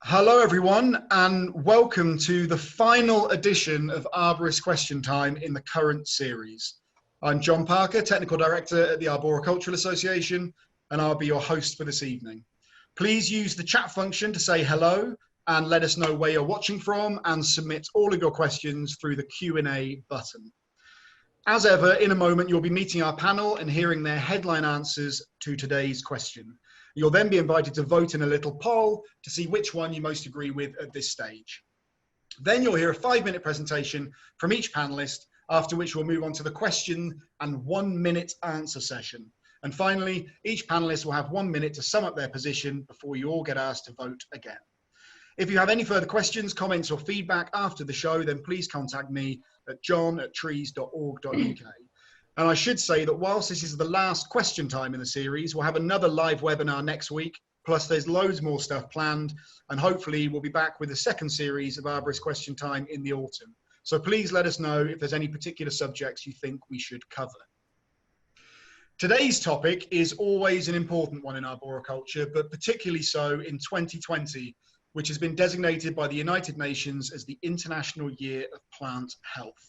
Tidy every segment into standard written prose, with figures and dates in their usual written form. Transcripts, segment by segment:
Hello everyone and welcome to the final edition of Arborist Question Time in the current series. I'm John Parker, Technical Director at the Arboricultural Association, and I'll be your host for this evening. Please use the chat function to say hello and let us know where you're watching from and submit all of your questions through the Q&A button. As ever, in a moment you'll be meeting our panel and hearing their headline answers to today's question. You'll then be invited to vote in a little poll to see which one you most agree with at this stage. Then you'll hear a 5-minute presentation from each panelist, after which we'll move on to the question and 1-minute answer session. And finally, each panelist will have 1 minute to sum up their position before you all get asked to vote again. If you have any further questions, comments or feedback after the show, then please contact me at john@trees.org.uk. And I should say that whilst this is the last question time in the series, we'll have another live webinar next week, plus there's loads more stuff planned, and hopefully we'll be back with the second series of Arborist Question Time in the autumn. So please let us know if there's any particular subjects you think we should cover. Today's topic is always an important one in arboriculture, but particularly so in 2020, which has been designated by the United Nations as the International Year of Plant Health.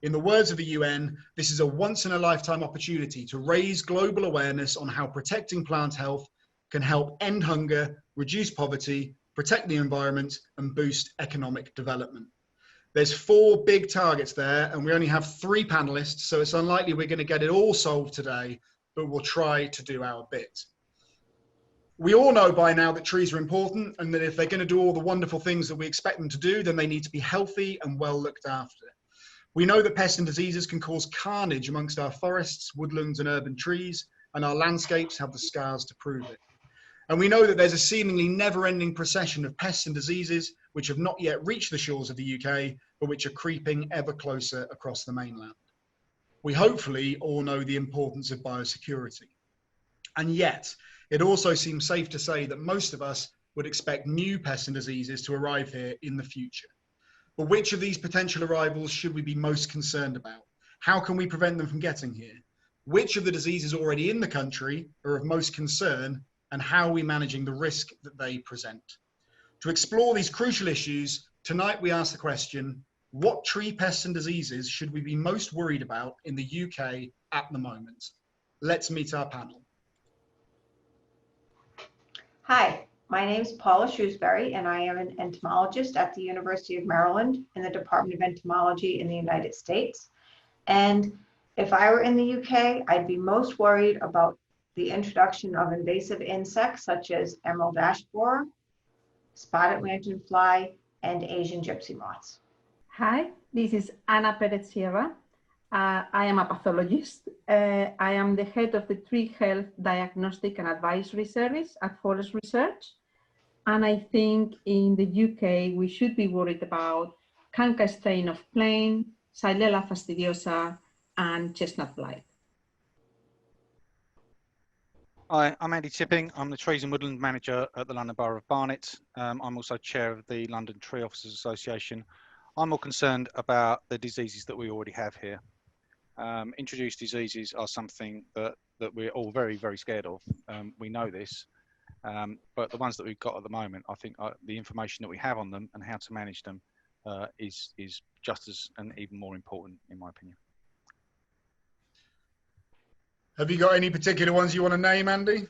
In the words of the UN, this is a once-in-a-lifetime opportunity to raise global awareness on how protecting plant health can help end hunger, reduce poverty, protect the environment, and boost economic development. There's 4 big targets there, and we only have 3 panelists, so it's unlikely we're going to get it all solved today, but we'll try to do our bit. We all know by now that trees are important, and that if they're going to do all the wonderful things that we expect them to do, then they need to be healthy and well looked after. We know that pests and diseases can cause carnage amongst our forests, woodlands and urban trees, and our landscapes have the scars to prove it. And we know that there's a seemingly never-ending procession of pests and diseases which have not yet reached the shores of the UK, but which are creeping ever closer across the mainland. We hopefully all know the importance of biosecurity. And yet, it also seems safe to say that most of us would expect new pests and diseases to arrive here in the future. But which of these potential arrivals should we be most concerned about? How can we prevent them from getting here? Which of the diseases already in the country are of most concern, and how are we managing the risk that they present? To explore these crucial issues, tonight we ask the question, what tree pests and diseases should we be most worried about in the UK at the moment? Let's meet our panel. Hi. My name is Paula Shrewsbury, and I am an entomologist at the University of Maryland in the Department of Entomology in the United States. And if I were in the UK, I'd be most worried about the introduction of invasive insects such as emerald ash borer, spotted lanternfly, and Asian gypsy moths. Hi, this is Ana Perez Sierra. I am a pathologist. I am the head of the Tree Health Diagnostic and Advisory Service at Forest Research. And I think in the UK, we should be worried about Canker strain of plane, Xylella fastidiosa, and chestnut blight. Hi, I'm Andy Tipping. I'm the Trees and Woodland Manager at the London Borough of Barnet. I'm also Chair of the London Tree Officers Association. I'm more concerned about the diseases that we already have here. Introduced diseases are something that we're all very, very scared of. We know this, but the ones that we've got at the moment, I think the information that we have on them and how to manage them is just as and even more important, in my opinion. Have you got any particular ones you want to name, Andy?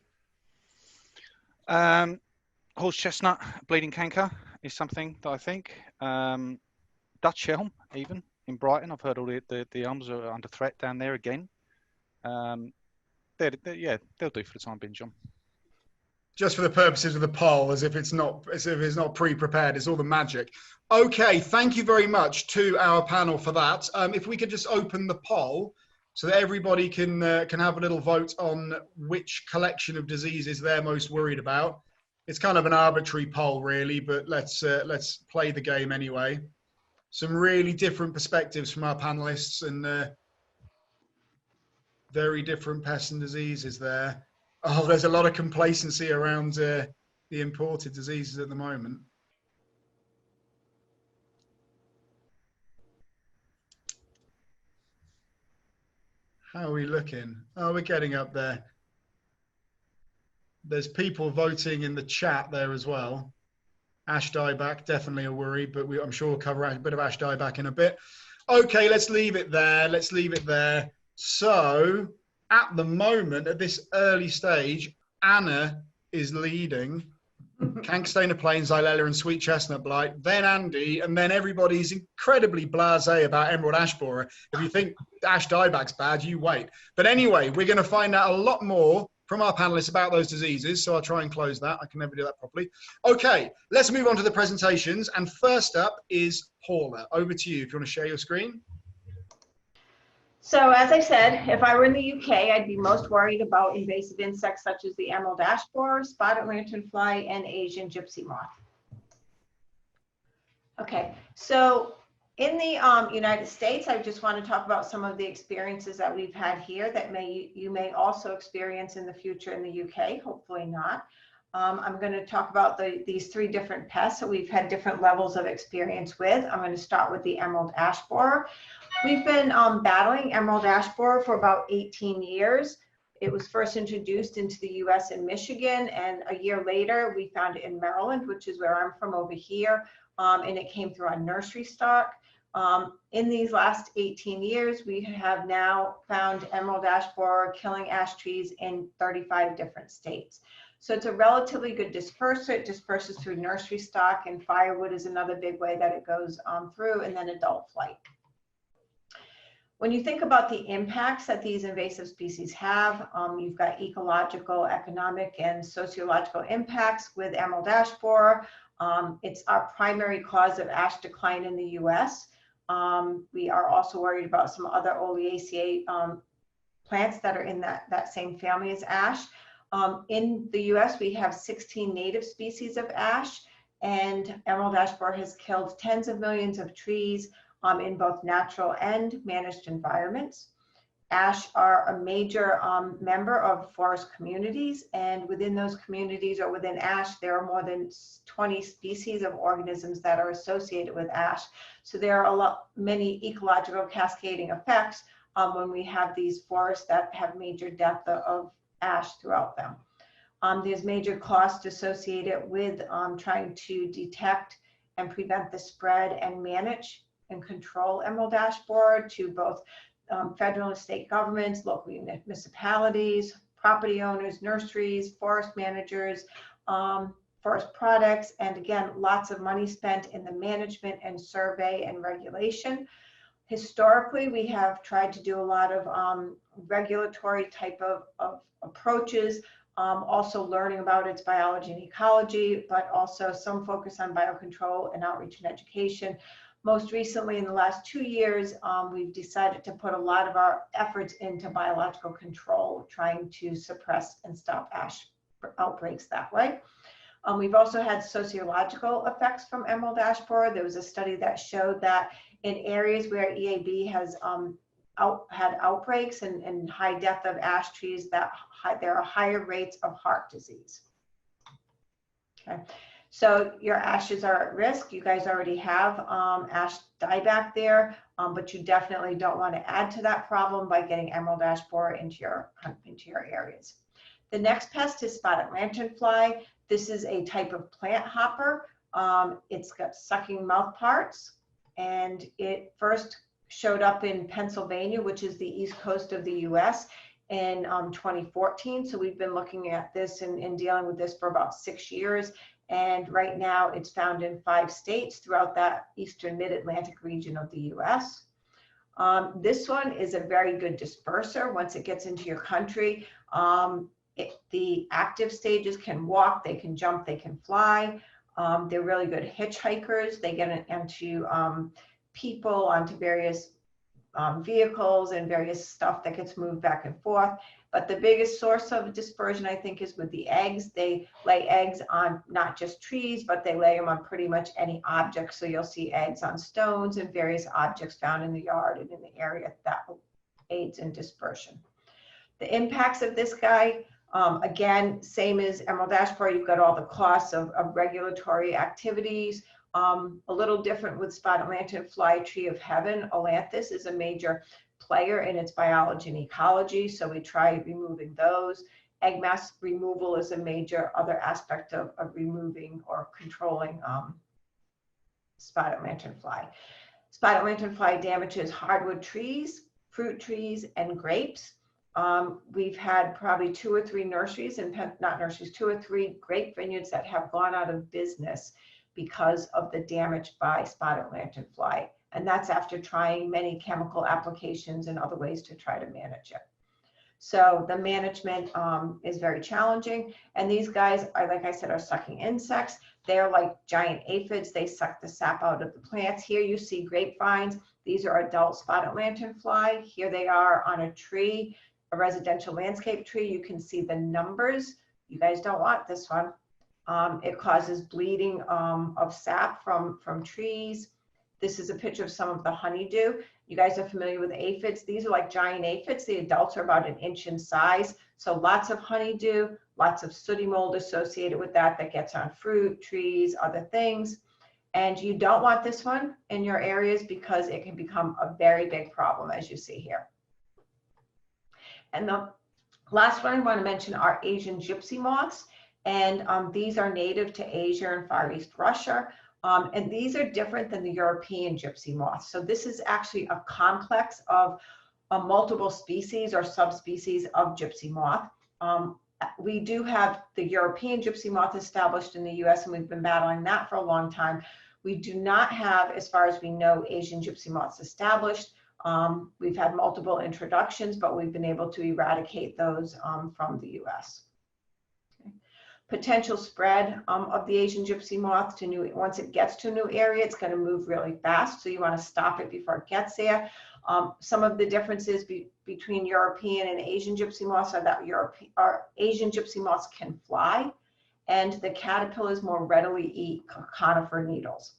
Horse chestnut, bleeding canker is something that I think. Dutch elm, even in Brighton, I've heard all the elms are under threat down there again. Yeah, they'll do for the time being, John. Just for the purposes of the poll, as if it's not pre-prepared, it's all the magic. Okay, thank you very much to our panel for that. If we could just open the poll so that everybody can have a little vote on which collection of diseases they're most worried about. It's kind of an arbitrary poll, really, but let's play the game anyway. Some really different perspectives from our panelists and very different pests and diseases there. Oh, there's a lot of complacency around the imported diseases at the moment. How are we looking? Oh, we're getting up there. There's people voting in the chat there as well. Ash dieback, definitely a worry, but I'm sure we'll cover a bit of ash dieback in a bit. Okay, let's leave it there. Let's leave it there. So at the moment, at this early stage, Anna is leading. Cankstainer Plain, Xylella, and Sweet Chestnut Blight, then Andy, and then everybody's incredibly blasé about Emerald Ash Borer. If you think ash dieback's bad, you wait. But anyway, we're going to find out a lot more from our panelists about those diseases, so I'll try and close that. I can never do that properly. Okay, let's move on to the presentations, and first up is Paula. Over to you, if you want to share your screen. So as I said, if I were in the UK, I'd be most worried about invasive insects such as the emerald ash borer, spotted lanternfly, and Asian gypsy moth. Okay, so in the United States, I just want to talk about some of the experiences that we've had here that you may also experience in the future in the UK, hopefully not. I'm going to talk about these 3 different pests that we've had different levels of experience with. I'm going to start with the emerald ash borer. We've been battling emerald ash borer for about 18 years. It was first introduced into the US in Michigan, and a year later we found it in Maryland, which is where I'm from over here, and it came through on nursery stock. In these last 18 years, we have now found emerald ash borer killing ash trees in 35 different states. So it's a relatively good disperser. It disperses through nursery stock, and firewood is another big way that it goes through, and then adult flight. When you think about the impacts that these invasive species have, you've got ecological, economic, and sociological impacts with emerald ash borer. It's our primary cause of ash decline in the US. We are also worried about some other Oleaceae plants that are in that same family as ash. In the US, we have 16 native species of ash, and emerald ash borer has killed tens of millions of trees in both natural and managed environments. Ash are a major member of forest communities, and within those communities or within ash, there are more than 20 species of organisms that are associated with ash. So there are many ecological cascading effects when we have these forests that have major depth of ash throughout them. There's major costs associated with trying to detect and prevent the spread and manage and control emerald ash borer to both federal and state governments, local municipalities, property owners, nurseries, forest managers, forest products, and again, lots of money spent in the management and survey and regulation. Historically, we have tried to do a lot of regulatory type of approaches, also learning about its biology and ecology, but also some focus on biocontrol and outreach and education. Most recently, in the last 2 years, we've decided to put a lot of our efforts into biological control, trying to suppress and stop ash outbreaks that way. We've also had sociological effects from emerald ash borer. There was a study that showed that in areas where EAB has had outbreaks and high death of ash trees, that there are higher rates of heart disease. Okay. So your ashes are at risk. You guys already have ash dieback there, but you definitely don't want to add to that problem by getting emerald ash borer into your areas. The next pest is spotted lanternfly. This is a type of plant hopper. It's got sucking mouth parts, and it first showed up in Pennsylvania, which is the east coast of the US, in 2014. So we've been looking at this and dealing with this for about 6 years. And right now it's found in 5 states throughout that eastern mid-Atlantic region of the US. This one is a very good disperser. Once it gets into your country, the active stages can walk, they can jump, they can fly. They're really good hitchhikers. They get into people, onto various vehicles and various stuff that gets moved back and forth. But the biggest source of dispersion, I think, is with the eggs. They lay eggs on not just trees, but they lay them on pretty much any object. So you'll see eggs on stones and various objects found in the yard and in the area that aids in dispersion. The impacts of this guy, again, same as emerald ash borer, you've got all the costs of regulatory activities. A little different with spotted lanternfly, tree of heaven. Olanthus is a major player in its biology and ecology, so we try removing those. egg mass removal is a major other aspect of removing or controlling spotted lanternfly. Spotted lanternfly damages hardwood trees, fruit trees, and grapes. We've had probably 2 or 3 nurseries, and not nurseries, 2 or 3 grape vineyards that have gone out of business because of the damage by spotted lanternfly. And that's after trying many chemical applications and other ways to try to manage it. So the management is very challenging. And these guys are, like I said, are sucking insects. They're like giant aphids. They suck the sap out of the plants. Here you see grapevines. These are adult spotted lanternfly. Here they are on a tree, a residential landscape tree. You can see the numbers. You guys don't want this one. It causes bleeding of sap from trees. This is a picture of some of the honeydew. You guys are familiar with aphids. These are like giant aphids. The adults are about 1 inch in size. So lots of honeydew, lots of sooty mold associated with that gets on fruit, trees, other things. And you don't want this one in your areas because it can become a very big problem, as you see here. And the last one I want to mention are Asian gypsy moths. And these are native to Asia and Far East Russia. And these are different than the European gypsy moth. So this is actually a complex of multiple species or subspecies of gypsy moth. We do have the European gypsy moth established in the US, and we've been battling that for a long time. We do not have, as far as we know, Asian gypsy moths established. We've had multiple introductions, but we've been able to eradicate those from the US. Potential spread of the Asian gypsy moth to new, once it gets to a new area, it's going to move really fast. So you want to stop it before it gets there. Some of the differences between European and Asian gypsy moths are that Asian gypsy moths can fly, and the caterpillars more readily eat conifer needles.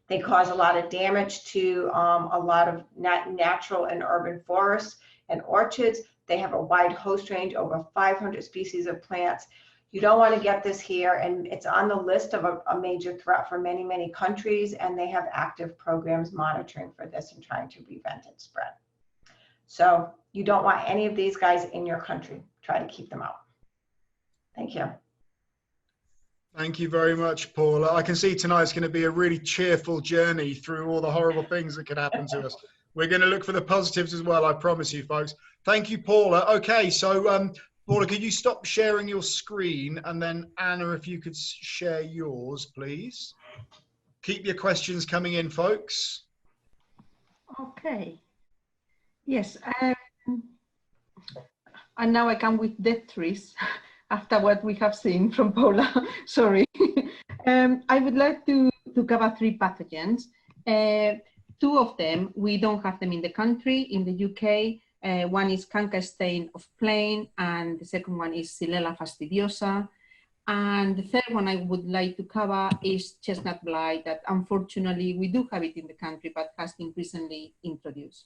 They cause a lot of damage to a lot of natural and urban forests and orchards. They have a wide host range, over 500 species of plants. You don't want to get this here, and it's on the list of a major threat for many, many countries, and they have active programs monitoring for this and trying to prevent its spread. So you don't want any of these guys in your country. Try to keep them out. Thank you. Thank you very much, Paula. I can see tonight's going to be a really cheerful journey through all the horrible things that could happen to us. We're going to look for the positives as well, I promise you, folks. Thank you, Paula. Okay, so Paula, could you stop sharing your screen, and then Anna, if you could share yours, please. Keep your questions coming in, folks. Okay. Yes. And now I come with dead trees after what we have seen from Paula. Sorry. I would like to cover 3 pathogens. 2 of them, we don't have them in the country. In the UK, one is canker stain of plain, and the second one is Xylella fastidiosa. And the third one I would like to cover is chestnut blight, that unfortunately we do have it in the country, but has been recently introduced.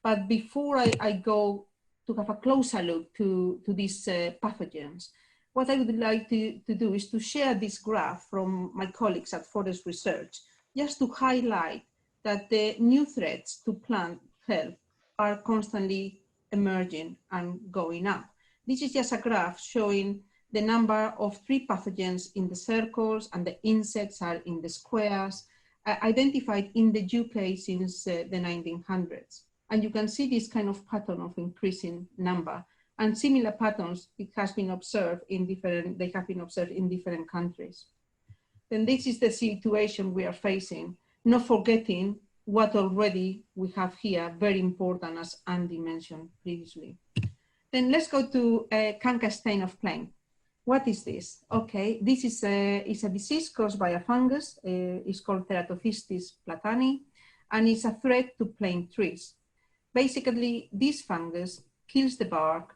But before I go to have a closer look to these pathogens, what I would like to do is to share this graph from my colleagues at Forest Research, just to highlight that the new threats to plant health are constantly emerging and going up. This is just a graph showing the number of 3 pathogens in the circles, and the insects are in the squares, identified in the UK since the 1900s. And you can see this kind of pattern of increasing number, and similar patterns it has been observed in different countries. Then this is the situation we are facing, not forgetting what already we have here, very important, as Andy mentioned previously. Then let's go to canker stain of plain. What is this? Okay, this is a disease caused by a fungus. It's called Ceratophistis platani, and it's a threat to plain trees. Basically, this fungus kills the bark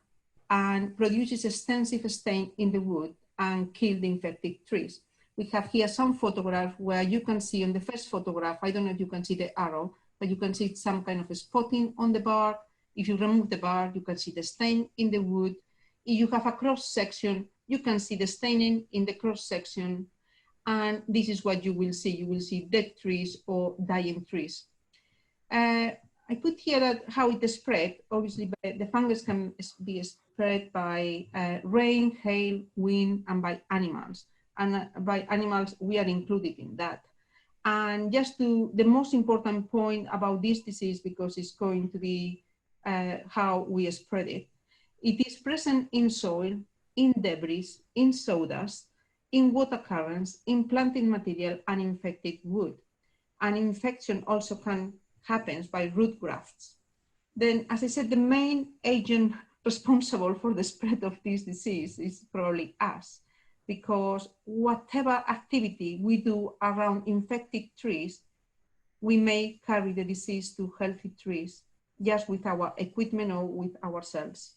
and produces extensive stain in the wood and kills the infected trees. We have here some photograph where you can see on the first photograph, I don't know if you can see the arrow, but you can see some kind of a spotting on the bark. If you remove the bark, you can see the stain in the wood. If you have a cross section, you can see the staining in the cross section. And this is what you will see. You will see dead trees or dying trees. I put here that how it is spread. Obviously, the fungus can be spread by rain, hail, wind, and by animals. And by animals, we are included in that. And just to the most important point about this disease, because it's going to be how we spread it. It is present in soil, in debris, in sawdust, in water currents, in planting material, and infected wood. And infection also happens by root grafts. Then, as I said, the main agent responsible for the spread of this disease is probably us, because whatever activity we do around infected trees, we may carry the disease to healthy trees, just with our equipment or with ourselves.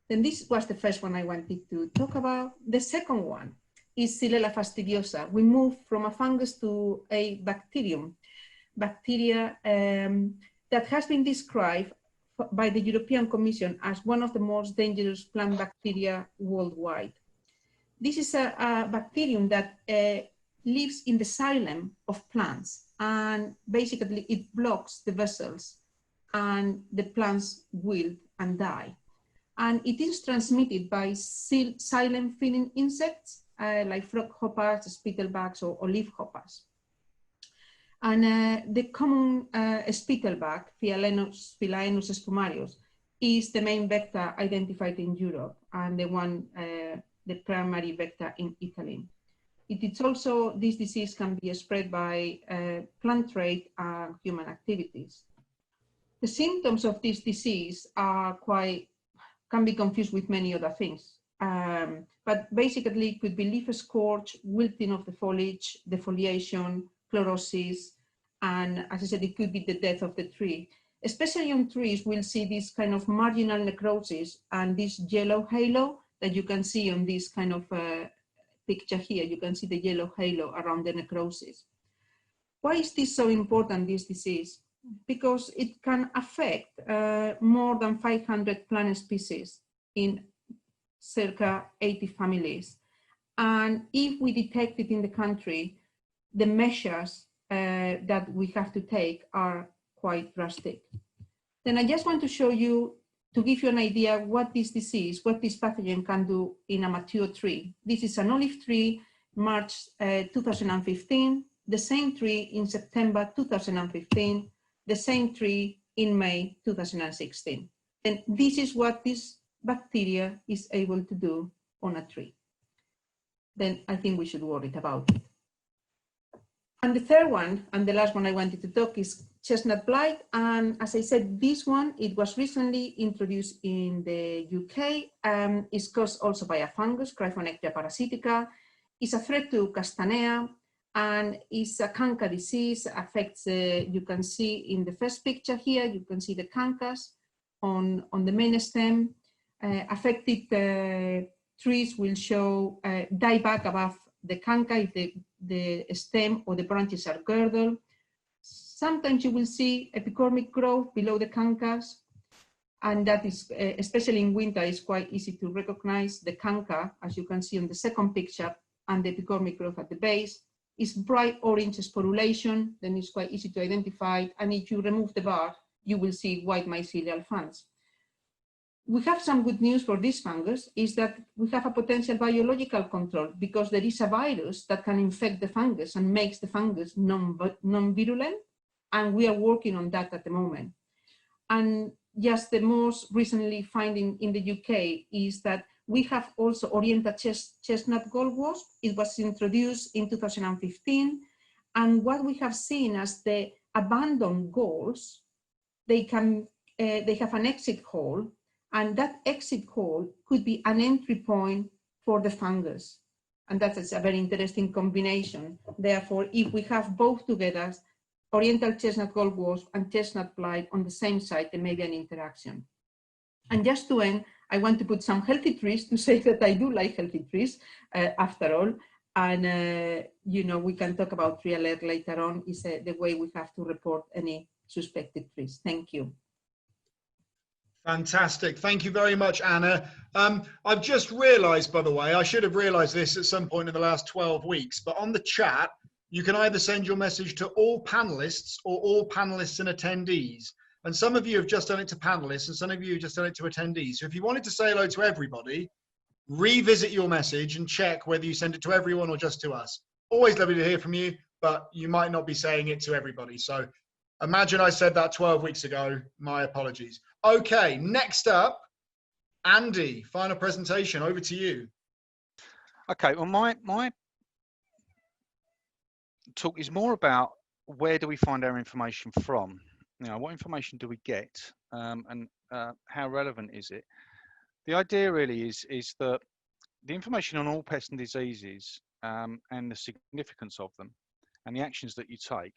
Then this was the first one I wanted to talk about. The second one is Xylella fastidiosa. We moved from a fungus to a bacteria that has been described by the European Commission as one of the most dangerous plant bacteria worldwide. This is a bacterium that lives in the xylem of plants, and basically it blocks the vessels and the plants wilt and die. And it is transmitted by xylem feeding insects like frog hoppers, spittlebugs, or leaf hoppers. And the common spittlebug, Phalaenus spumarius, is the main vector identified in Europe and the primary vector in Italy. It is also, this disease can be spread by plant trade and human activities. The symptoms of this disease are can be confused with many other things. But basically it could be leaf scorch, wilting of the foliage, defoliation, chlorosis, and as I said, it could be the death of the tree. Especially on trees, we'll see this kind of marginal necrosis and this yellow halo that you can see on this kind of picture here. You can see the yellow halo around the necrosis. Why is this so important, this disease? Because it can affect more than 500 plant species in circa 80 families. And if we detect it in the country, the measures that we have to take are quite drastic. Then I just want to show you, to give you an idea what this disease, what this pathogen can do in a mature tree. This is an olive tree, March 2015, the same tree in September 2015, the same tree in May 2016. And this is what this bacteria is able to do on a tree. Then I think we should worry about it. And the third one, and the last one I wanted to talk, is chestnut blight. And as I said, this one, it was recently introduced in the UK. It's caused also by a fungus, Cryphonectria parasitica. It's a threat to Castanea, and it's a canker disease. Affects, you can see in the first picture here, you can see the cankers on the main stem. Affected trees will show dieback above the canker if the stem or the branches are girdled. Sometimes you will see epicormic growth below the cankers, and that is, especially in winter, is quite easy to recognize. The canker, as you can see on the second picture, and the epicormic growth at the base is bright orange sporulation, then it's quite easy to identify. And if you remove the bark, you will see white mycelial fans. We have some good news for this fungus, is that we have a potential biological control, because there is a virus that can infect the fungus and makes the fungus non-virulent, and we are working on that at the moment. And just the most recently finding in the UK is that we have also Oriental chestnut gold wasp. It was introduced in 2015, and what we have seen as the abandoned galls, they have an exit hole, and that exit hole could be an entry point for the fungus. And that is a very interesting combination. Therefore, if we have both together, Oriental chestnut gold wasp and chestnut blight on the same site, there may be an interaction. And just to end, I want to put some healthy trees to say that I do like healthy trees after all. And, you know, we can talk about tree alert later on, is the way we have to report any suspected trees. Thank you. Fantastic. Thank you very much, Anna. I've just realized, by the way, I should have realized this at some point in the last 12 weeks, but on the chat, you can either send your message to all panelists or all panelists and attendees. And some of you have just done it to panelists, and some of you have just done it to attendees. So if you wanted to say hello to everybody, revisit your message and check whether you send it to everyone or just to us. Always lovely to hear from you, but you might not be saying it to everybody. So imagine I said that 12 weeks ago. My apologies. Okay, next up, Andy, final presentation. Over to you. Okay, well, my talk is more about where do we find our information from? You know, what information do we get, and how relevant is it? The idea really is that the information on all pests and diseases, and the significance of them and the actions that you take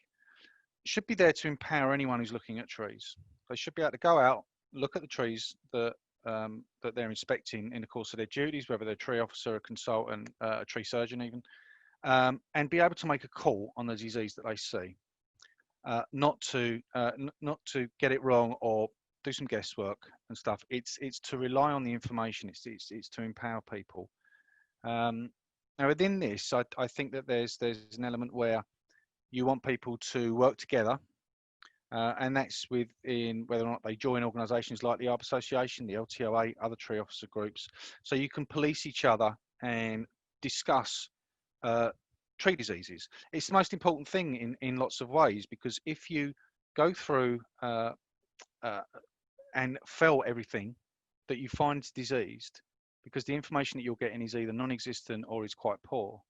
should be there to empower anyone who's looking at trees. They should be able to go out, look at the trees that they're inspecting in the course of their duties, whether they're a tree officer, a consultant, a tree surgeon even, and be able to make a call on the disease that they see. Not to get it wrong or do some guesswork and stuff. It's to rely on the information. It's to empower people. Now within this, I think that there's an element where you want people to work together, and that's within whether or not they join organisations like the Arbor Association, the LTOA, other tree officer groups, so you can police each other and discuss tree diseases. It's the most important thing in lots of ways, because if you go through and fell everything that you find is diseased, because the information that you're getting is either non-existent or is quite poor,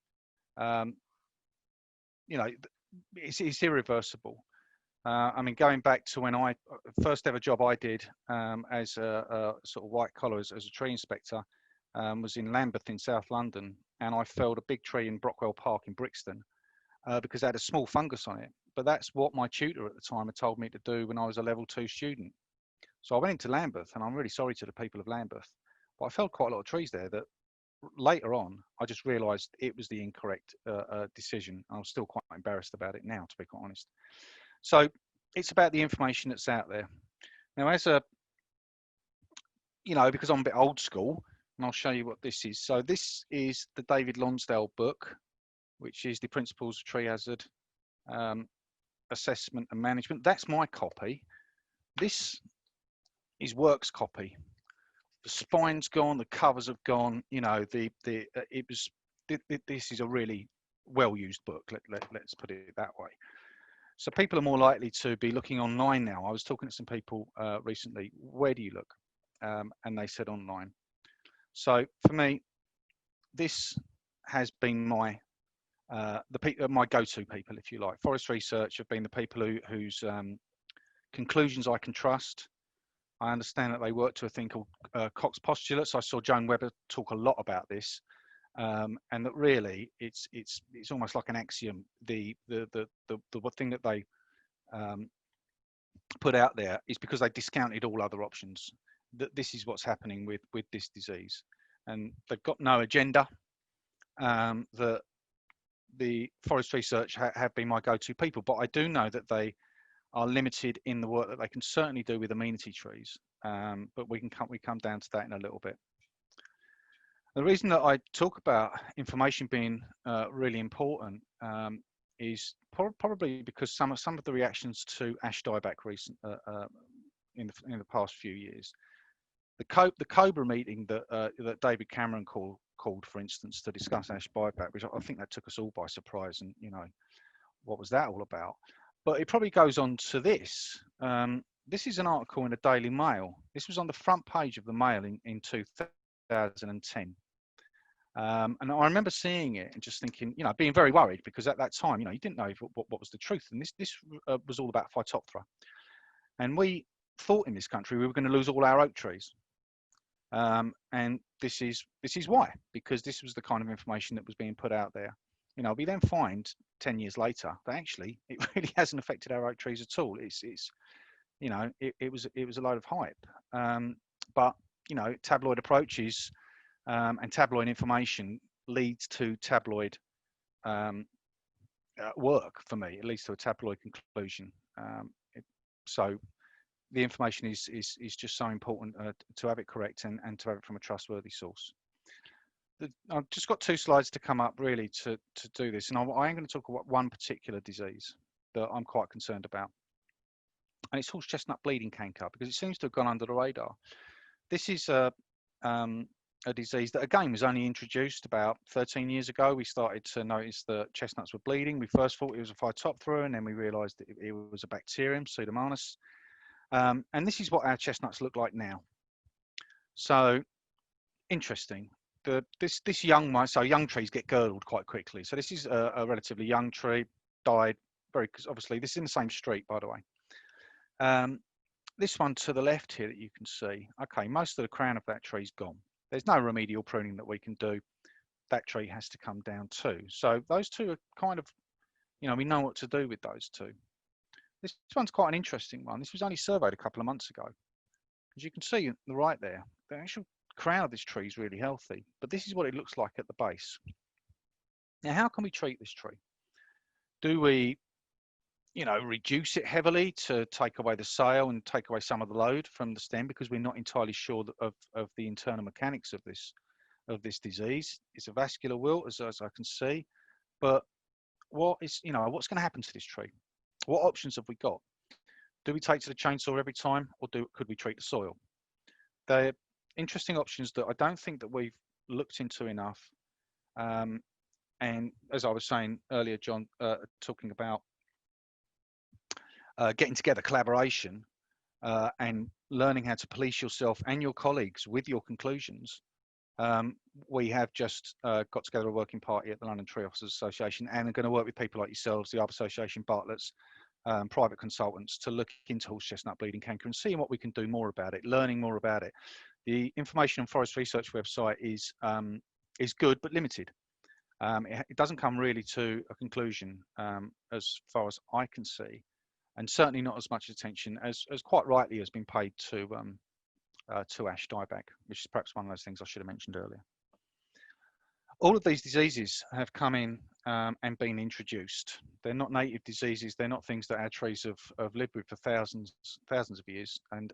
you know, it's irreversible. I mean, going back to when first ever job I did as a sort of white collar as a tree inspector was in Lambeth in South London, and I felled a big tree in Brockwell Park in Brixton because it had a small fungus on it. But that's what my tutor at the time had told me to do when I was a level 2 student. So I went into Lambeth, and I'm really sorry to the people of Lambeth, but I felled quite a lot of trees there that later on I just realised it was the incorrect decision. I'm still quite embarrassed about it now, to be quite honest. So it's about the information that's out there. Now, as a, you know, because I'm a bit old school, and I'll show you what this is. So this is the David Lonsdale book, which is the Principles of Tree Hazard Assessment and Management. That's my copy. This is Works copy. The spine's gone, the covers have gone. You know, this is a really well-used book. Let's put it that way. So people are more likely to be looking online now. I was talking to some people recently. Where do you look? And they said online. So for me, this has been my my go-to people, if you like. Forest Research have been the people whose conclusions I can trust. I understand that they work to a thing called Cox postulates. I saw Joan Webber talk a lot about this, and that really it's almost like an axiom. The thing that they put out there is because they discounted all other options. That this is what's happening with this disease, and they've got no agenda. That the Forest Research have been my go-to people, but I do know that they are limited in the work that they can certainly do with amenity trees, but we come down to that in a little bit. The reason that I talk about information being really important is probably because some of the reactions to ash dieback in the past few years. The Cobra meeting that David Cameron called, for instance, to discuss ash buyback, which I think that took us all by surprise, and you know, what was that all about? But it probably goes on to this. This is an article in the Daily Mail. This was on the front page of the Mail in 2010. And I remember seeing it and just thinking, you know, being very worried, because at that time, you know, you didn't know what was the truth. And this was all about Phytophthora. And we thought in this country we were going to lose all our oak trees. And this is why, because this was the kind of information that was being put out there. You know, we then find 10 years later that actually it really hasn't affected our oak trees at all. It's you know, it was a load of hype. But you know, tabloid approaches and tabloid information leads to tabloid work for me. It leads to a tabloid conclusion. So the information is just so important to have it correct and to have it from a trustworthy source. I've just got 2 slides to come up really to do this, and I am going to talk about one particular disease that I'm quite concerned about. and it's horse chestnut bleeding canker because it seems to have gone under the radar. This is a disease that again was only introduced about 13 years ago. We started to notice that chestnuts were bleeding. We first thought it was a phytophthora, and then we realised that it was a bacterium, Pseudomonas. And this is what our chestnuts look like now. So interesting. This young so young trees get girdled quite quickly. So this is a relatively young tree, died very, because obviously this is in the same street, by the way. This one to the left here that you can see, okay, most of the crown of that tree's gone. There's no remedial pruning that we can do. That tree has to come down too. So those two are kind of, you know, we know what to do with those two. This one's quite an interesting one. This was only surveyed a couple of months ago. As you can see on the right there, the actual crown of this tree is really healthy, but this is what it looks like at the base. Now, how can we treat this tree? Do we, you know, reduce it heavily to take away the sail and take away some of the load from the stem because we're not entirely sure of the internal mechanics of this disease? It's a vascular wilt, as I can see, but what is, you know, what's going to happen to this tree? What options have we got? Do we take to the chainsaw every time, or could we treat the soil? They're interesting options that I don't think that we've looked into enough. And as I was saying earlier, John, talking about getting together, collaboration, and learning how to police yourself and your colleagues with your conclusions. We have just got together a working party at the London Tree Officers Association, and are going to work with people like yourselves, the Arbor Association, Bartlett's, private consultants, to look into horse chestnut bleeding canker and seeing what we can do more about it, learning more about it. The information on Forest Research website is good but limited. It doesn't come really to a conclusion as far as I can see, and certainly not as much attention as quite rightly has been paid to ash dieback, which is perhaps one of those things I should have mentioned earlier. All of these diseases have come in and been introduced. They're not native diseases. They're not things that our trees have lived with for thousands of years and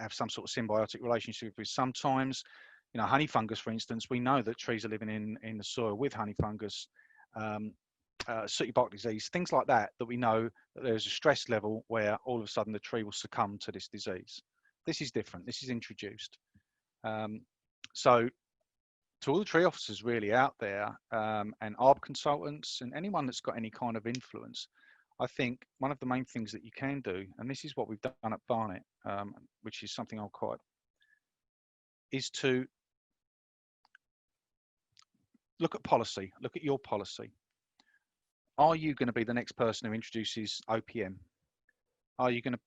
have some sort of symbiotic relationship with. Sometimes, you know, honey fungus, for instance, we know that trees are living in the soil with honey fungus, sooty bark disease, things like that, that we know that there's a stress level where all of a sudden the tree will succumb to this disease. This is different. This is introduced. So to all the tree officers really out there, and ARB consultants and anyone that's got any kind of influence, I think one of the main things that you can do, and this is what we've done at Barnet, which is something I'll quite, is to look at policy, look at your policy. Are you going to be the next person who introduces OPM? Are you going to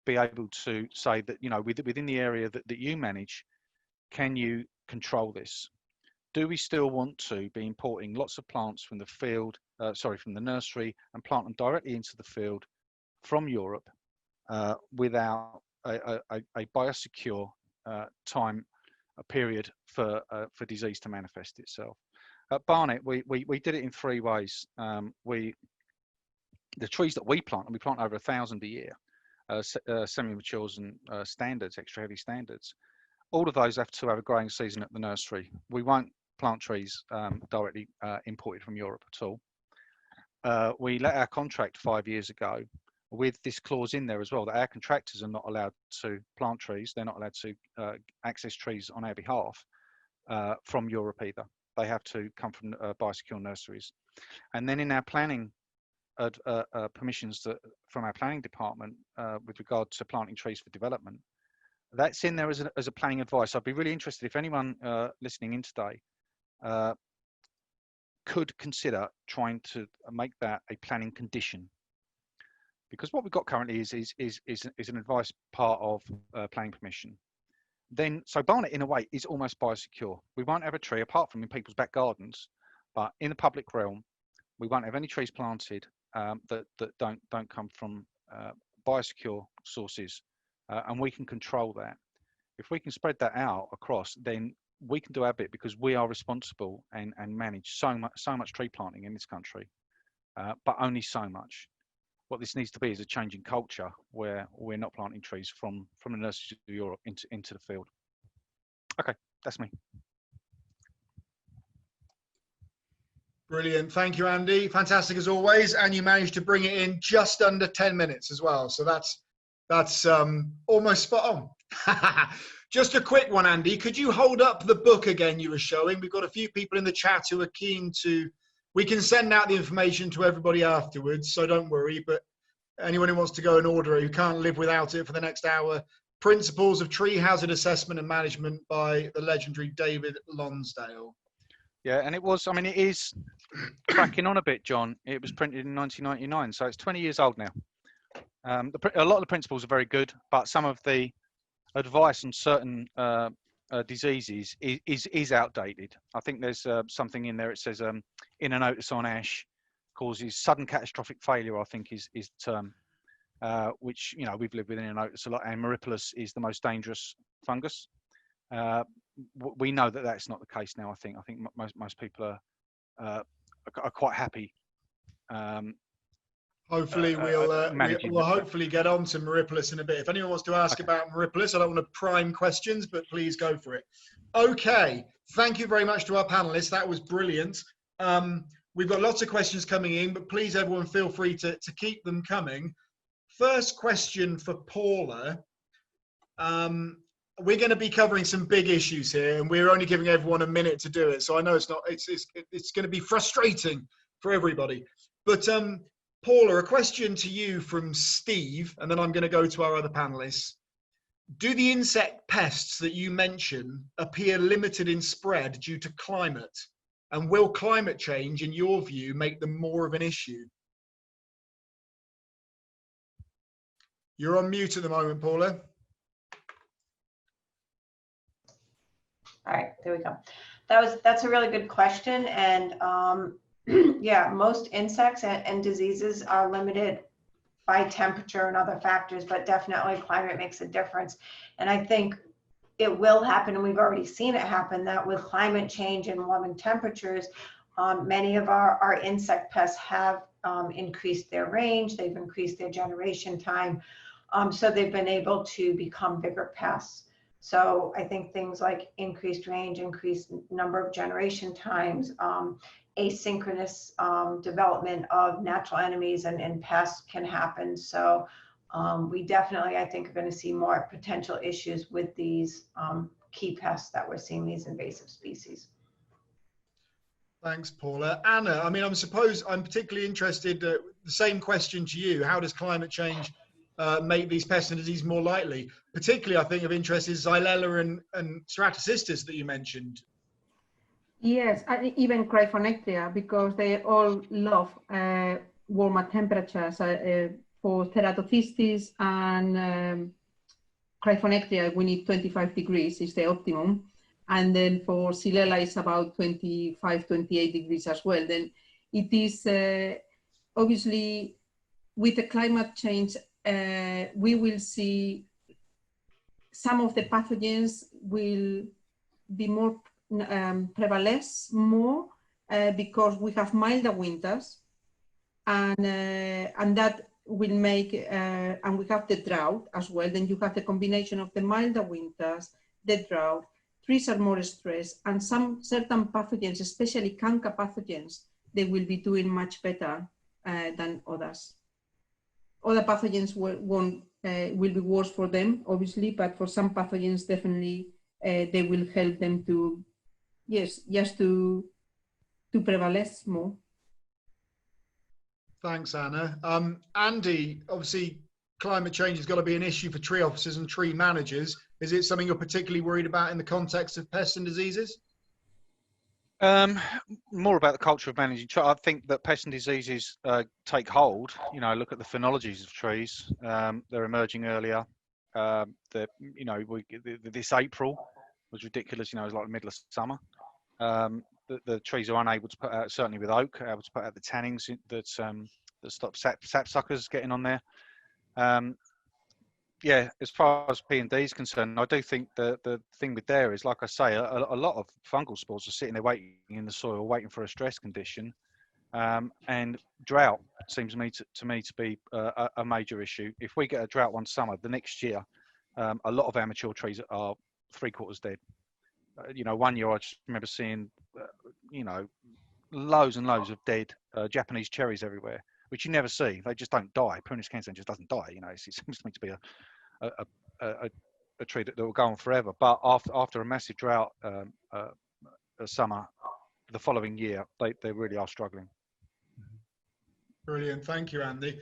be able to say that, you know, within the area that you manage, can you control this? Do we still want to be importing lots of plants from the field, from the nursery, and plant them directly into the field from Europe without a biosecure time, a period for disease to manifest itself? At Barnet, we did it in 3 ways. The trees that we plant, and we plant over 1,000 a year, semi-matures and standards, extra heavy standards. All of those have to have a growing season at the nursery. We won't plant trees directly imported from Europe at all. We let our contract 5 years ago with this clause in there as well, that our contractors are not allowed to plant trees. They're not allowed to access trees on our behalf from Europe either. They have to come from biosecure nurseries. And then in our planning permissions from our planning department with regard to planting trees for development, that's in there as a planning advice. I'd be really interested if anyone listening in today could consider trying to make that a planning condition, because what we've got currently is an advice part of planning permission. Then, so Barnet in a way is almost biosecure. We won't have a tree, apart from in people's back gardens, but in the public realm, we won't have any trees planted that don't come from biosecure sources, and we can control that. If we can spread that out across, then we can do our bit, because we are responsible and manage so much tree planting in this country, but only so much. What this needs to be is a change in culture where we're not planting trees from the nurseries of Europe into the field. Okay, that's me. Brilliant. Thank you, Andy. Fantastic as always. And you managed to bring it in just under 10 minutes as well. So that's That's almost spot on. Just a quick one, Andy. Could you hold up the book again you were showing? We've got a few people in the chat who are keen to. We can send out the information to everybody afterwards, so don't worry. But anyone who wants to go and order it, who can't live without it for the next hour, Principles of Tree Hazard Assessment and Management by the legendary David Lonsdale. Yeah, and it was, I mean, it is cracking on a bit, John. It was printed in 1999, so it's 20 years old now. A lot of the principles are very good, but some of the advice on certain diseases is outdated. I think there's something in there. It says in an otis on ash causes sudden catastrophic failure, I think is the term, which, you know, we've lived with in an otis a lot, and Myripelis is the most dangerous fungus. We know that that's not the case now. I think most people are quite happy. Hopefully we'll hopefully get on to Myripelis in a bit. If anyone wants to ask about Myripelis, I don't want to prime questions, but please go for it. Okay, thank you very much to our panelists. That was brilliant. We've got lots of questions coming in, but please everyone feel free to keep them coming. First question for Paula. We're going to be covering some big issues here, and we're only giving everyone a minute to do it. So I know it's going to be frustrating for everybody. But Paula, a question to you from Steve, and then I'm going to go to our other panelists. Do the insect pests that you mention appear limited in spread due to climate? And will climate change, in your view, make them more of an issue? You're on mute at the moment, Paula. All right, there we go. That's a really good question. And yeah, most insects and diseases are limited by temperature and other factors, but definitely climate makes a difference. And I think it will happen, and we've already seen it happen, that with climate change and warming temperatures, many of our insect pests have increased their range, they've increased their generation time, so they've been able to become bigger pests. So I think things like increased range, increased number of generation times, asynchronous development of natural enemies and pests can happen. So we definitely, I think, are going to see more potential issues with these key pests that we're seeing, these invasive species. Thanks, Paula. Anna, I mean, I'm particularly interested, the same question to you. How does climate change make these pests and diseases more likely? Particularly, I think, of interest is Xylella and Stratocystis that you mentioned. Yes, even Cryphonectria, because they all love warmer temperatures. For Ceratocystis and Cryphonectria, we need 25 degrees is the optimum. And then for Xylella, it's about 25, 28 degrees as well. Then it is obviously with the climate change, we will see some of the pathogens will be more prevalence more because we have milder winters, and that will make and we have the drought as well. Then you have the combination of the milder winters, the drought, trees are more stressed, and some certain pathogens, especially canker pathogens, they will be doing much better than others. Other pathogens will be worse for them, obviously, but for some pathogens, definitely they will help them to, yes, just to prevalence more. Thanks, Anna. Andy, obviously, climate change has got to be an issue for tree officers and tree managers. Is it something you're particularly worried about in the context of pests and diseases? More about the culture of managing. I think that pests and diseases take hold. You know, look at the phenologies of trees. They're emerging earlier. You know, this April was ridiculous. You know, it was like the middle of summer. The trees are unable to put out, certainly with oak, able to put out the tannins that stop sapsuckers getting on there. Yeah, as far as P&D is concerned, I do think the thing with there is, like I say, a lot of fungal spores are sitting there waiting in the soil, waiting for a stress condition, and drought seems to me to be a major issue. If we get a drought one summer, the next year, a lot of our mature trees are 3/4 dead. You know, one year I just remember seeing, you know, loads and loads of dead Japanese cherries everywhere. which you never see. They just don't die. Prunus canescens just doesn't die. You know, it seems to me to be a tree that will go on forever. But after a massive drought, summer, the following year, they really are struggling. Brilliant. Thank you, Andy.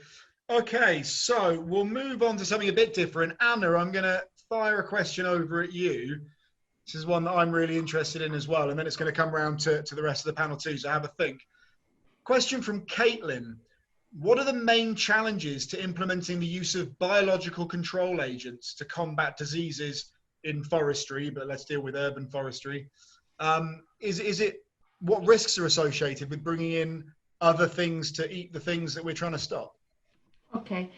Okay, so we'll move on to something a bit different. Anna, I'm going to fire a question over at you. This is one that I'm really interested in as well, and then it's going to come around to the rest of the panel too, so have a think. Question from Caitlin. What are the main challenges to implementing the use of biological control agents to combat diseases in forestry, but let's deal with urban forestry? What risks are associated with bringing in other things to eat the things that we're trying to stop? Okay.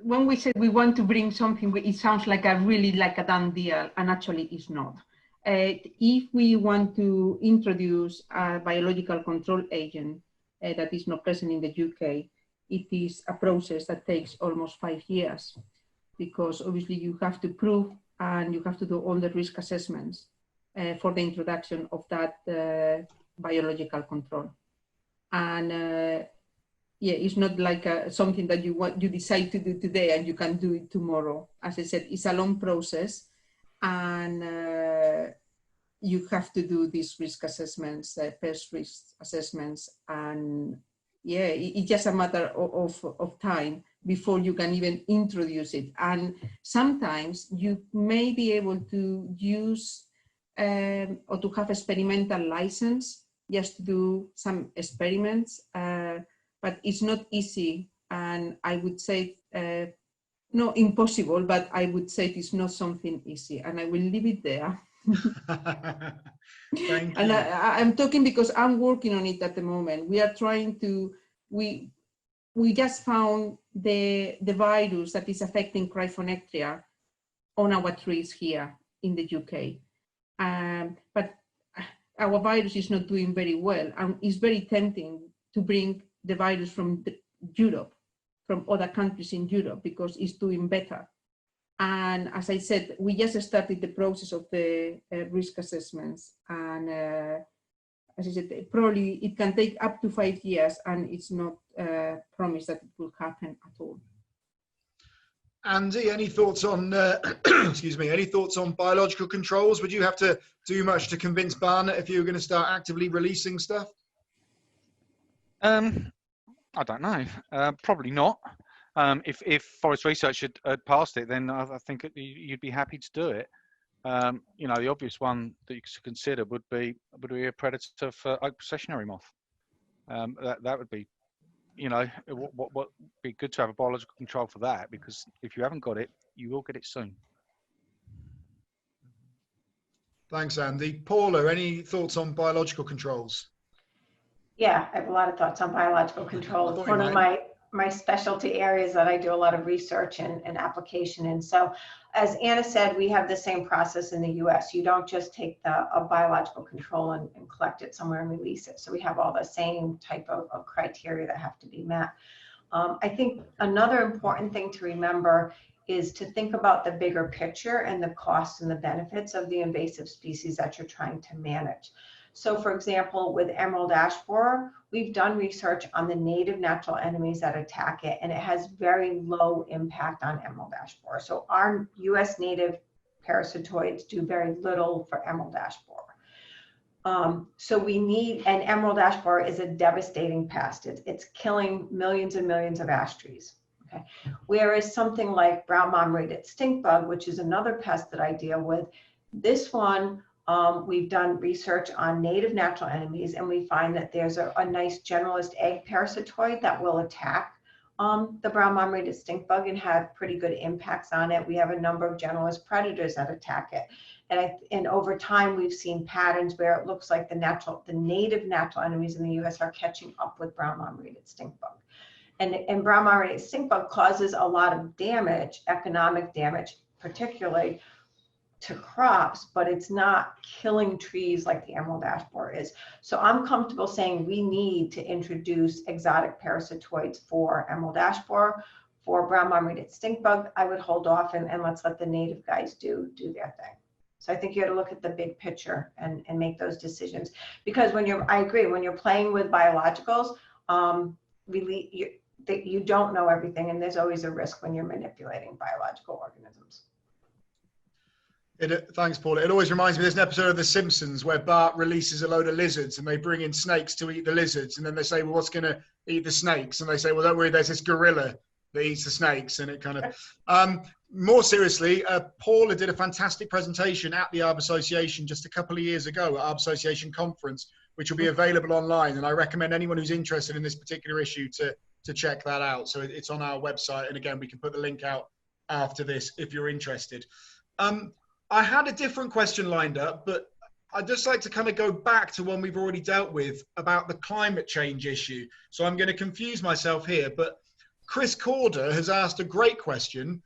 When we said we want to bring something, it sounds like a done deal, and actually it's not. If we want to introduce a biological control agent that is not present in the UK, it is a process that takes almost 5 years, because obviously you have to prove and you have to do all the risk assessments for the introduction of that biological control. And yeah, it's not like something that you decide to do today and you can do it tomorrow. As I said, it's a long process, and you have to do these risk assessments, pest risk assessments, and yeah, it's just a matter of time before you can even introduce it. And sometimes you may be able to use or to have experimental license just to do some experiments, but it's not easy, and I would say not impossible, but I would say it's not something easy, and I will leave it there. Thank you. And I'm talking because I'm working on it at the moment. We are trying to, we just found the virus that is affecting Cryphonectria on our trees here in the UK. But our virus is not doing very well, and it's very tempting to bring the virus from Europe, from other countries in Europe, because it's doing better. And as I said, we just started the process of the risk assessments, and as I said, probably it can take up to 5 years, and it's not promised that it will happen at all. Andy, any thoughts on excuse me, any thoughts on biological controls? Would you have to do much to convince Barnet if you were going to start actively releasing stuff? I don't know. Probably not. If Forest Research had passed it, then I think you'd be happy to do it. You know, the obvious one that you should consider would be a predator for oak processionary moth. That would be, you know, what would be good to have a biological control for that, because if you haven't got it, you will get it soon. Thanks, Andy. Paula, any thoughts on biological controls? Yeah, I have a lot of thoughts on biological control. It's one of my specialty areas that I do a lot of research and application in. So as Anna said, we have the same process in the US. You don't just take a biological control and collect it somewhere and release it. So we have all the same type of criteria that have to be met. I think another important thing to remember is to think about the bigger picture and the costs and the benefits of the invasive species that you're trying to manage. So for example, with emerald ash borer, we've done research on the native natural enemies that attack it, and it has very low impact on emerald ash borer. So our US native parasitoids do very little for emerald ash borer. So we need, and emerald ash borer is a devastating pest. It's killing millions and millions of ash trees. Okay. Whereas something like brown marmorated stink bug, which is another pest that I deal with, this one, we've done research on native natural enemies, and we find that there's a nice generalist egg parasitoid that will attack the brown marmorated stink bug and have pretty good impacts on it. We have a number of generalist predators that attack it. And over time, we've seen patterns where it looks like the native natural enemies in the US are catching up with brown marmorated stink bug. And brown marmorated stink bug causes a lot of damage, economic damage, particularly to crops, but it's not killing trees like the emerald ash borer is. So I'm comfortable saying we need to introduce exotic parasitoids for emerald ash borer. For brown marmorated stink bug, I would hold off and let's let the native guys do their thing. So I think you have to look at the big picture and make those decisions, because I agree, when you're playing with biologicals, really, that you don't know everything, and there's always a risk when you're manipulating biological organisms. Thanks, Paula. It always reminds me, there's an episode of The Simpsons where Bart releases a load of lizards and they bring in snakes to eat the lizards. And then they say, well, what's going to eat the snakes? And they say, well, don't worry, there's this gorilla that eats the snakes. And it kind of, more seriously, Paula did a fantastic presentation at the Arbor Association just a couple of years ago at Arbor Association Conference, which will be available online. And I recommend anyone who's interested in this particular issue to check that out. So it's on our website. And again, we can put the link out after this if you're interested. I had a different question lined up, but I'd just like to kind of go back to one we've already dealt with about the climate change issue. So I'm going to confuse myself here, but Chris Corder has asked a great question.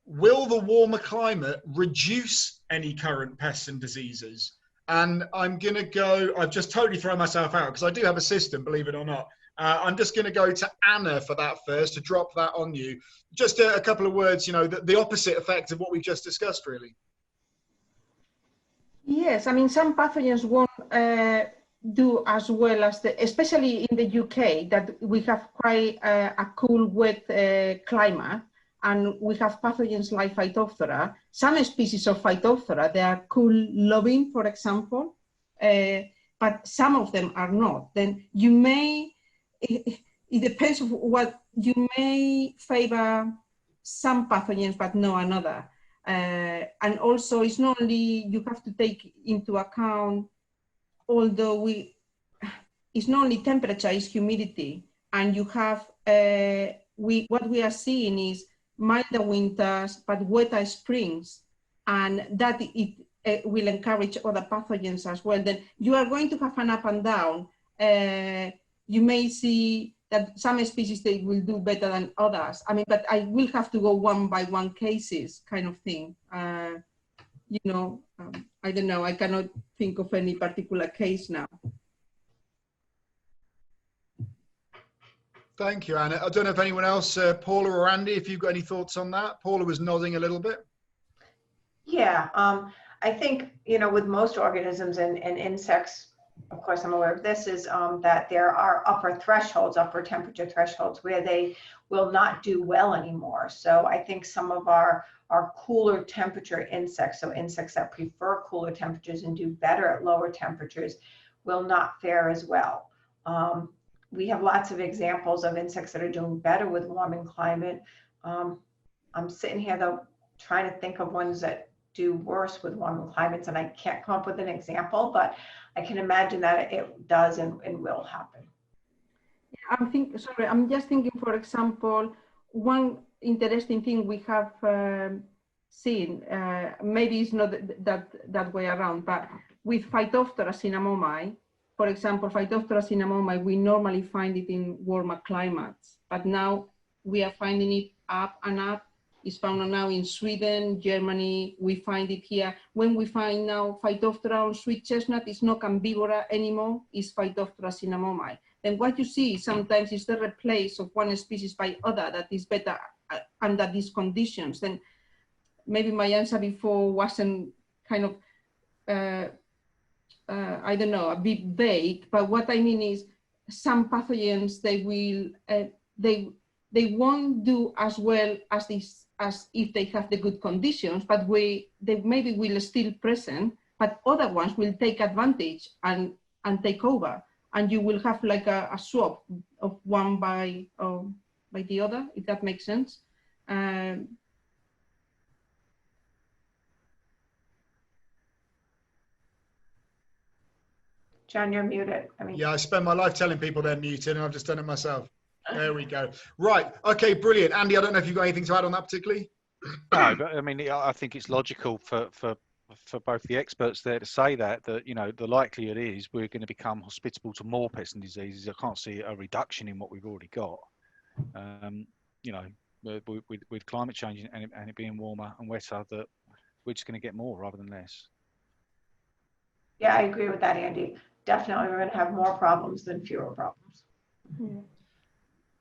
Will the warmer climate reduce any current pests and diseases? And I'm going to go, I've just totally thrown myself out because I do have a system, believe it or not. I'm just going to go to Anna for that first, to drop that on you. Just a couple of words, you know, the opposite effect of what we've just discussed, really. Yes, I mean, some pathogens won't do as well as especially in the UK, that we have quite a cool, wet climate, and we have pathogens like Phytophthora. Some species of Phytophthora, they are cool loving, for example, but some of them are not. Then you may, it depends on what, you may favor some pathogens, but no another. And also, it's not only, you have to take into account, although it's not only temperature, it's humidity. And you have, what we are seeing is milder winters, but wetter springs. And that it will encourage other pathogens as well. Then you are going to have an up and down. You may see that some species, they will do better than others. I mean, but I will have to go one by one cases kind of thing. You know, I don't know, I cannot think of any particular case now. Thank you, Anna. I don't know if anyone else, Paula or Andy, if you've got any thoughts on that. Paula was nodding a little bit. Yeah, I think, you know, with most organisms and insects, of course, I'm aware of this, is that there are upper temperature thresholds where they will not do well anymore. So I think some of our cooler temperature insects, so insects that prefer cooler temperatures and do better at lower temperatures, will not fare as well. We have lots of examples of insects that are doing better with warming climate. I'm sitting here though, trying to think of ones that do worse with warming climates, and I can't come up with an example, but I can imagine that it does and will happen. I'm just thinking, for example, one interesting thing we have seen, maybe it's not that way around, but with Phytophthora cinnamomi, for example, Phytophthora cinnamomi, we normally find it in warmer climates, but now we are finding it up and up. It's found now in Sweden, Germany, we find it here. When we find now Phytophthora on sweet chestnut, it's not Cambivora anymore, it's Phytophthora cinnamomi. Then what you see sometimes is the replace of one species by other that is better under these conditions. Then maybe my answer before wasn't kind of, I don't know, a bit vague, but what I mean is some pathogens, they will, they won't do as well as this, as if they have the good conditions, but they maybe will still present, but other ones will take advantage and take over. And you will have like a swap of one by the other, if that makes sense. John, you're muted. Yeah, I spend my life telling people they're muted, and I've just done it myself. There we go. Right. Okay, brilliant. Andy, I don't know if you've got anything to add on that particularly? No, but I mean, I think it's logical for both the experts there to say that, you know, the likelihood is we're going to become hospitable to more pests and diseases. I can't see a reduction in what we've already got. You know, with climate change and it being warmer and wetter, that we're just going to get more rather than less. Yeah, I agree with that, Andy. Definitely, we're going to have more problems than fewer problems. Yeah.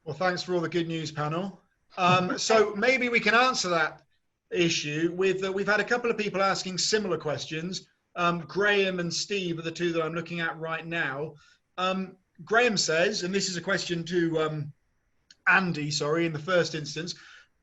Well, thanks for all the good news, panel. So maybe we can answer that issue with, we've had a couple of people asking similar questions. Graham and Steve are the two that I'm looking at right now. Graham says, and this is a question to Andy, sorry, in the first instance.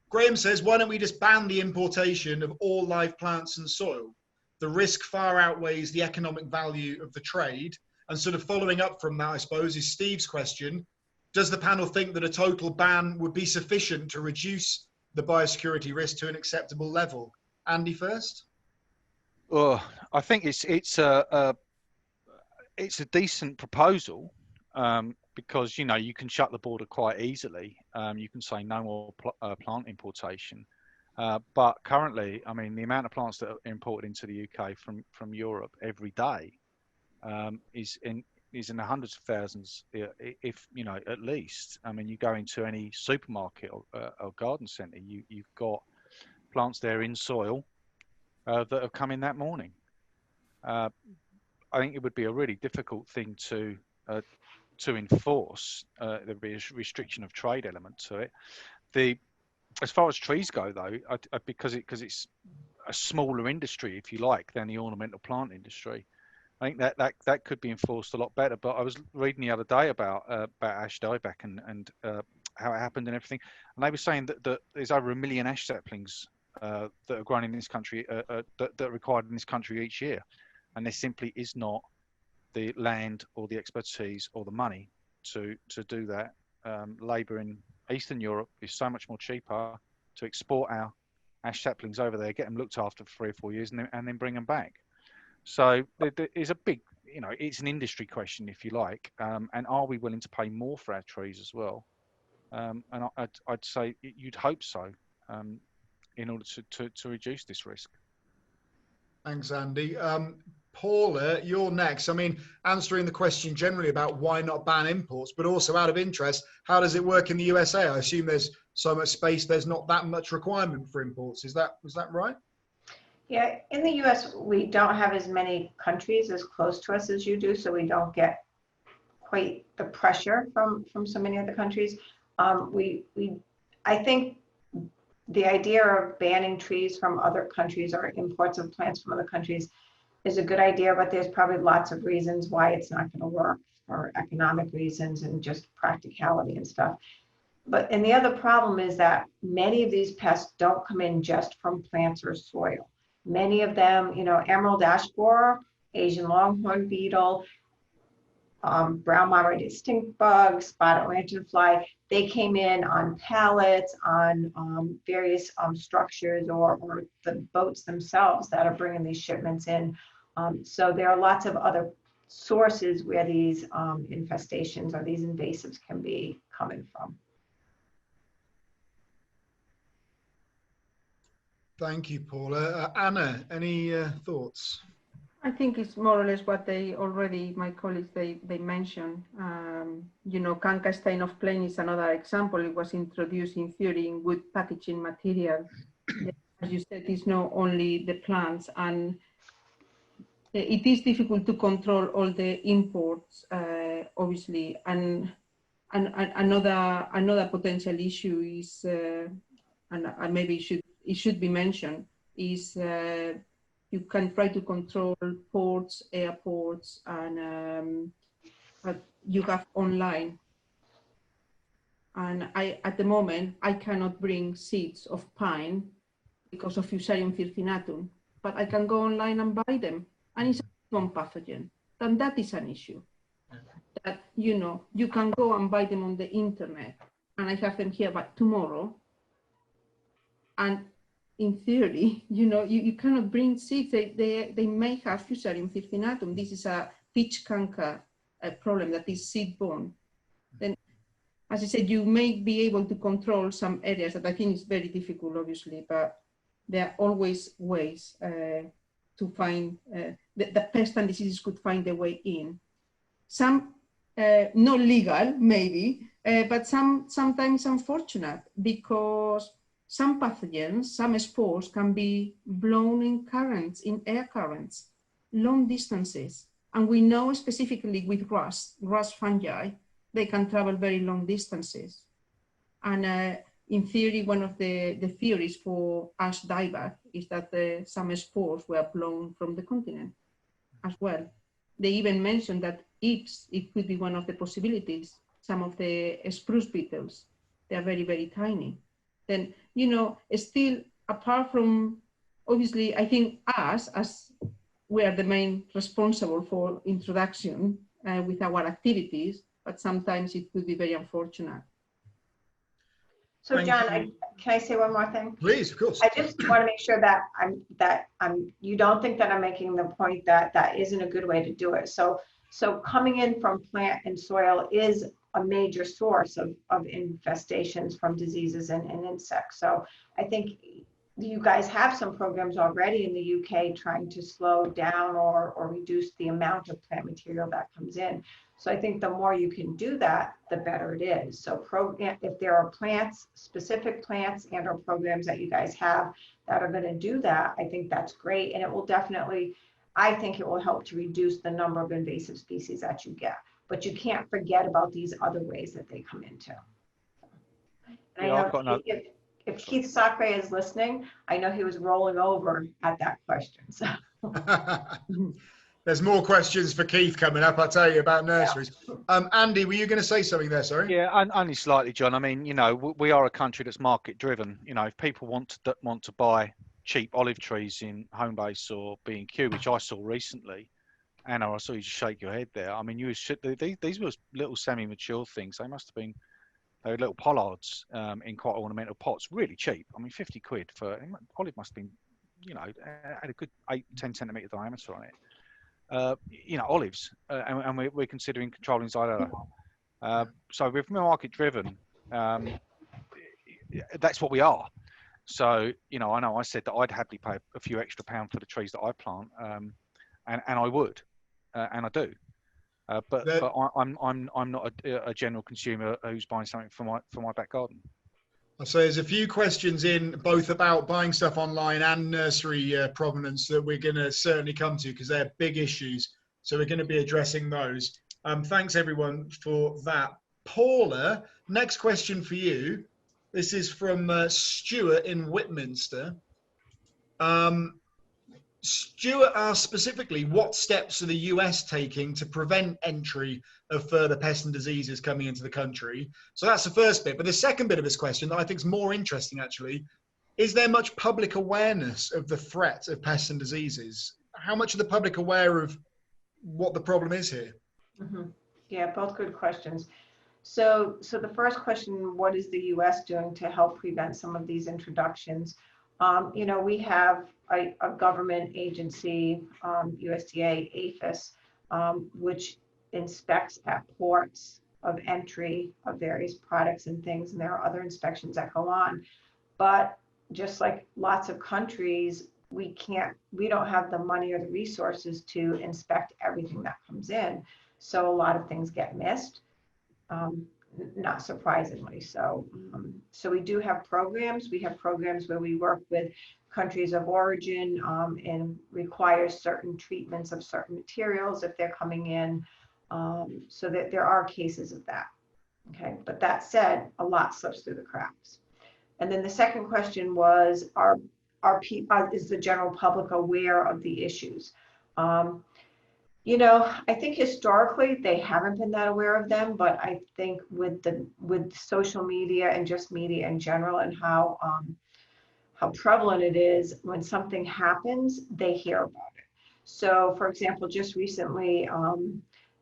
Graham says, why don't we just ban the importation of all live plants and soil? The risk far outweighs the economic value of the trade. And sort of following up from that, I suppose, is Steve's question. Does the panel think that a total ban would be sufficient to reduce the biosecurity risk to an acceptable level? Andy first. Well, I think it's a decent proposal, because you can shut the border quite easily. You can say no more plant importation, but currently, I mean, the amount of plants that are imported into the UK from Europe every day is in the hundreds of thousands, if at least. I mean, you go into any supermarket or garden centre, you've got plants there in soil that have come in that morning. I think it would be a really difficult thing to enforce. There'd be a restriction of trade element to it. As far as trees go, though, because it's a smaller industry, if you like, than the ornamental plant industry, I think that could be enforced a lot better. But I was reading the other day about ash dieback and how it happened and everything, and they were saying that there's over 1 million ash saplings that are grown in this country, that are required in this country each year, and there simply is not the land or the expertise or the money to do that. Labour in Eastern Europe is so much more cheaper to export our ash saplings over there, get them looked after for 3 or 4 years, and then bring them back. So there is a big, it's an industry question, if you like, and are we willing to pay more for our trees as well? And I'd say you'd hope so, in order to reduce this risk. Thanks, Andy. Paula, you're next. I mean, answering the question generally about why not ban imports, but also out of interest, how does it work in the USA? I assume there's so much space, there's not that much requirement for imports. Is that right? Yeah, in the US, we don't have as many countries as close to us as you do, so we don't get quite the pressure from so many other countries. I think the idea of banning trees from other countries or imports of plants from other countries is a good idea, but there's probably lots of reasons why it's not going to work, for economic reasons and just practicality and stuff. And the other problem is that many of these pests don't come in just from plants or soil. Many of them, emerald ash borer, Asian longhorn beetle, brown marmorated stink bug, spotted lanternfly, they came in on pallets, on various structures or the boats themselves that are bringing these shipments in. So there are lots of other sources where these infestations or these invasives can be coming from. Thank you, Paula. Anna, any thoughts? I think it's more or less what my colleagues, they mentioned. Canker stain of plane is another example. It was introduced in theory in wood packaging material. As you said, it's not only the plants, and it is difficult to control all the imports, obviously. And another potential issue is, and maybe it should be mentioned, is you can try to control ports, airports, and you have online. And at the moment, I cannot bring seeds of pine because of Fusarium virginatum, but I can go online and buy them, and it's a non-pathogen. Then that is an issue. That you can go and buy them on the internet, and I have them here, but tomorrow. And in theory, you cannot bring seeds. They may have Fusarium virginatum. This is a pitch canker problem that is seed-borne. Then, as I said, you may be able to control some areas that I think is very difficult, obviously, but there are always ways to find the pest and diseases could find their way in. Some not legal, maybe, but sometimes unfortunate, because some pathogens, some spores can be blown in currents, in air currents, long distances. And we know specifically with grass fungi, they can travel very long distances. And in theory, one of the theories for ash dieback is that some spores were blown from the continent as well. they even mentioned that it could be one of the possibilities. Some of the spruce beetles, they are very, very tiny. Then, you know, still apart from, obviously, I think us, as we are the main responsible for introduction with our activities, but sometimes it could be very unfortunate. So Thank John, you. can I say one more thing? Please, of course. I just want to make sure that you don't think that I'm making the point that that isn't a good way to do it. So coming in from plant and soil is a major source of infestations from diseases and insects. So I think you guys have some programs already in the UK trying to slow down or reduce the amount of plant material that comes in. So I think the more you can do that, the better it is. So if there are plants, specific plants and or programs that you guys have that are going to do that, I think that's great. And it will definitely, I think it will help to reduce the number of invasive species that you get. But you can't forget about these other ways that they come into. And Yeah, I know if Keith Sacre is listening, I know he was rolling over at that question. So. There's more questions for Keith coming up, I'll tell you, about nurseries. Yeah. Andy, were you going to say something there, sorry? Yeah, only slightly, John. I mean, you know, we are a country that's market driven. You know, if people want to buy cheap olive trees in Homebase or B&Q, which I saw recently, Anna, I saw you just shake your head there. I mean, these were little semi-mature things. They must have been, they were little pollards in quite ornamental pots, really cheap. I mean, 50 quid for, olive must have been, you know, had a good 8-10 centimetre diameter on it. You know, olives, and we're considering controlling Xylella. So we're market driven. That's what we are. So, you know I said that I'd happily pay a few extra pounds for the trees that I plant, and I would, and I do. But I'm not a general consumer who's buying something for my back garden. So there's a few questions in both about buying stuff online and nursery provenance that we're going to certainly come to because they're big issues. So we're going to be addressing those. Thanks everyone for that. Paula, next question for you. This is from Stuart in Whitminster. Stuart asked specifically, what steps are the US taking to prevent entry of further pests and diseases coming into the country? So that's the first bit. But the second bit of his question that I think is more interesting, actually, is there much public awareness of the threat of pests and diseases? How much are the public aware of what the problem is here? Mm-hmm. Yeah, both good questions. So the first question, what is the US doing to help prevent some of these introductions? You know, we have a government agency, USDA, APHIS, which inspects at ports of entry of various products and things, and there are other inspections that go on. But just like lots of countries, we don't have the money or the resources to inspect everything that comes in. So a lot of things get missed. Not surprisingly. So we do have programs. We have programs where we work with countries of origin and require certain treatments of certain materials if they're coming in. So that there are cases of that. Okay, but that said, a lot slips through the cracks. And then the second question was, is the general public aware of the issues? You know, I think historically they haven't been that aware of them, but I think with social media and just media in general and how prevalent it is, when something happens, they hear about it. So, for example, just recently,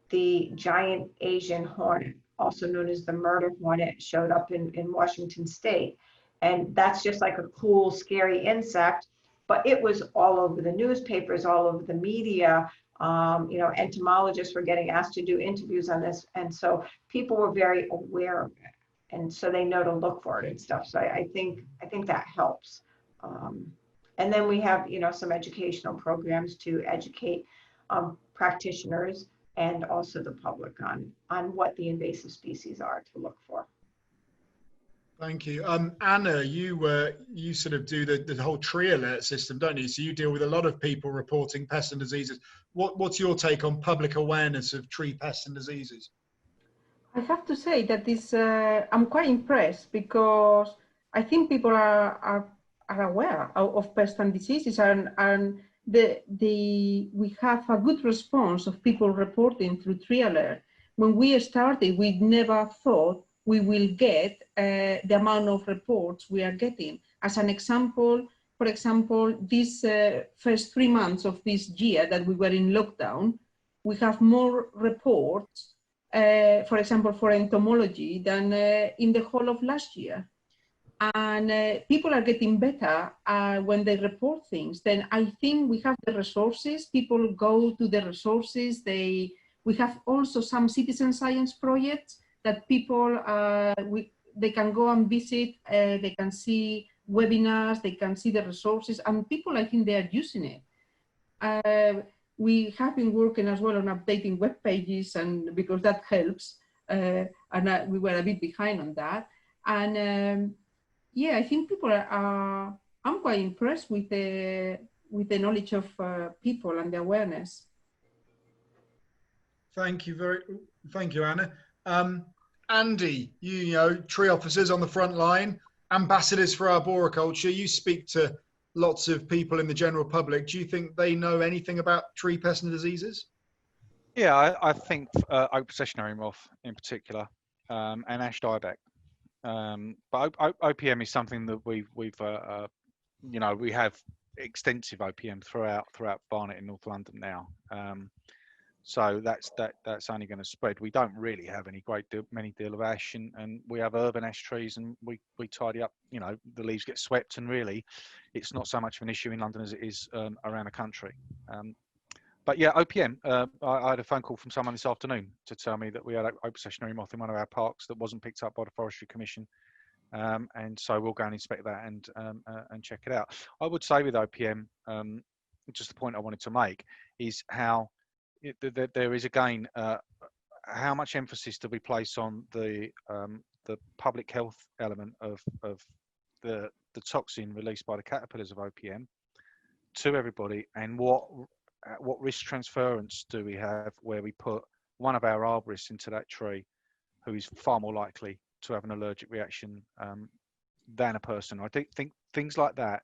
the giant Asian hornet, also known as the murder hornet, showed up in Washington State, and that's just like a cool, scary insect. But it was all over the newspapers, all over the media. You know, entomologists were getting asked to do interviews on this. And so people were very aware of it. And so they know to look for it and stuff. So I think that helps. And then we have, you know, some educational programs to educate practitioners and also the public on what the invasive species are to look for. Thank you. Anna, you sort of do the whole tree alert system, don't you? So you deal with a lot of people reporting pests and diseases. What's your take on public awareness of tree pests and diseases? I have to say that this, I'm quite impressed because I think people are aware of pests and diseases, and we have a good response of people reporting through Tree Alert. When we started, we never thought we will get the amount of reports we are getting. As an example, for example, these first 3 months of this year that we were in lockdown, we have more reports, for example, for entomology than in the whole of last year. And people are getting better when they report things. Then I think we have the resources. People go to the resources. We have also some citizen science projects that people, they can go and visit. They can see webinars. They can see the resources. And people, I think they are using it. We have been working as well on updating web pages, and because that helps. We were a bit behind on that. And yeah, I think people are, I'm quite impressed with the knowledge of people and the awareness. Thank you, Anna. Andy, you know, tree officers on the front line, ambassadors for arboriculture, you speak to lots of people in the general public. Do you think they know anything about tree pests and diseases? Yeah, I think oak processionary moth in particular, and ash dieback. But OPM is something that we've you know, we have extensive OPM throughout Barnet in North London now. So that's only going to spread. We don't really have many deal of ash, and we have urban ash trees, and we tidy up. You know, the leaves get swept, and really, it's not so much of an issue in London as it is around the country. But yeah, OPM. I had a phone call from someone this afternoon to tell me that we had oak processionary moth in one of our parks that wasn't picked up by the Forestry Commission, and so we'll go and inspect that and check it out. I would say with OPM, just the point I wanted to make is how there is again how much emphasis do we place on the public health element of the toxin released by the caterpillars of OPM to everybody, and what risk transference do we have where we put one of our arborists into that tree who is far more likely to have an allergic reaction than a person. I think things like that,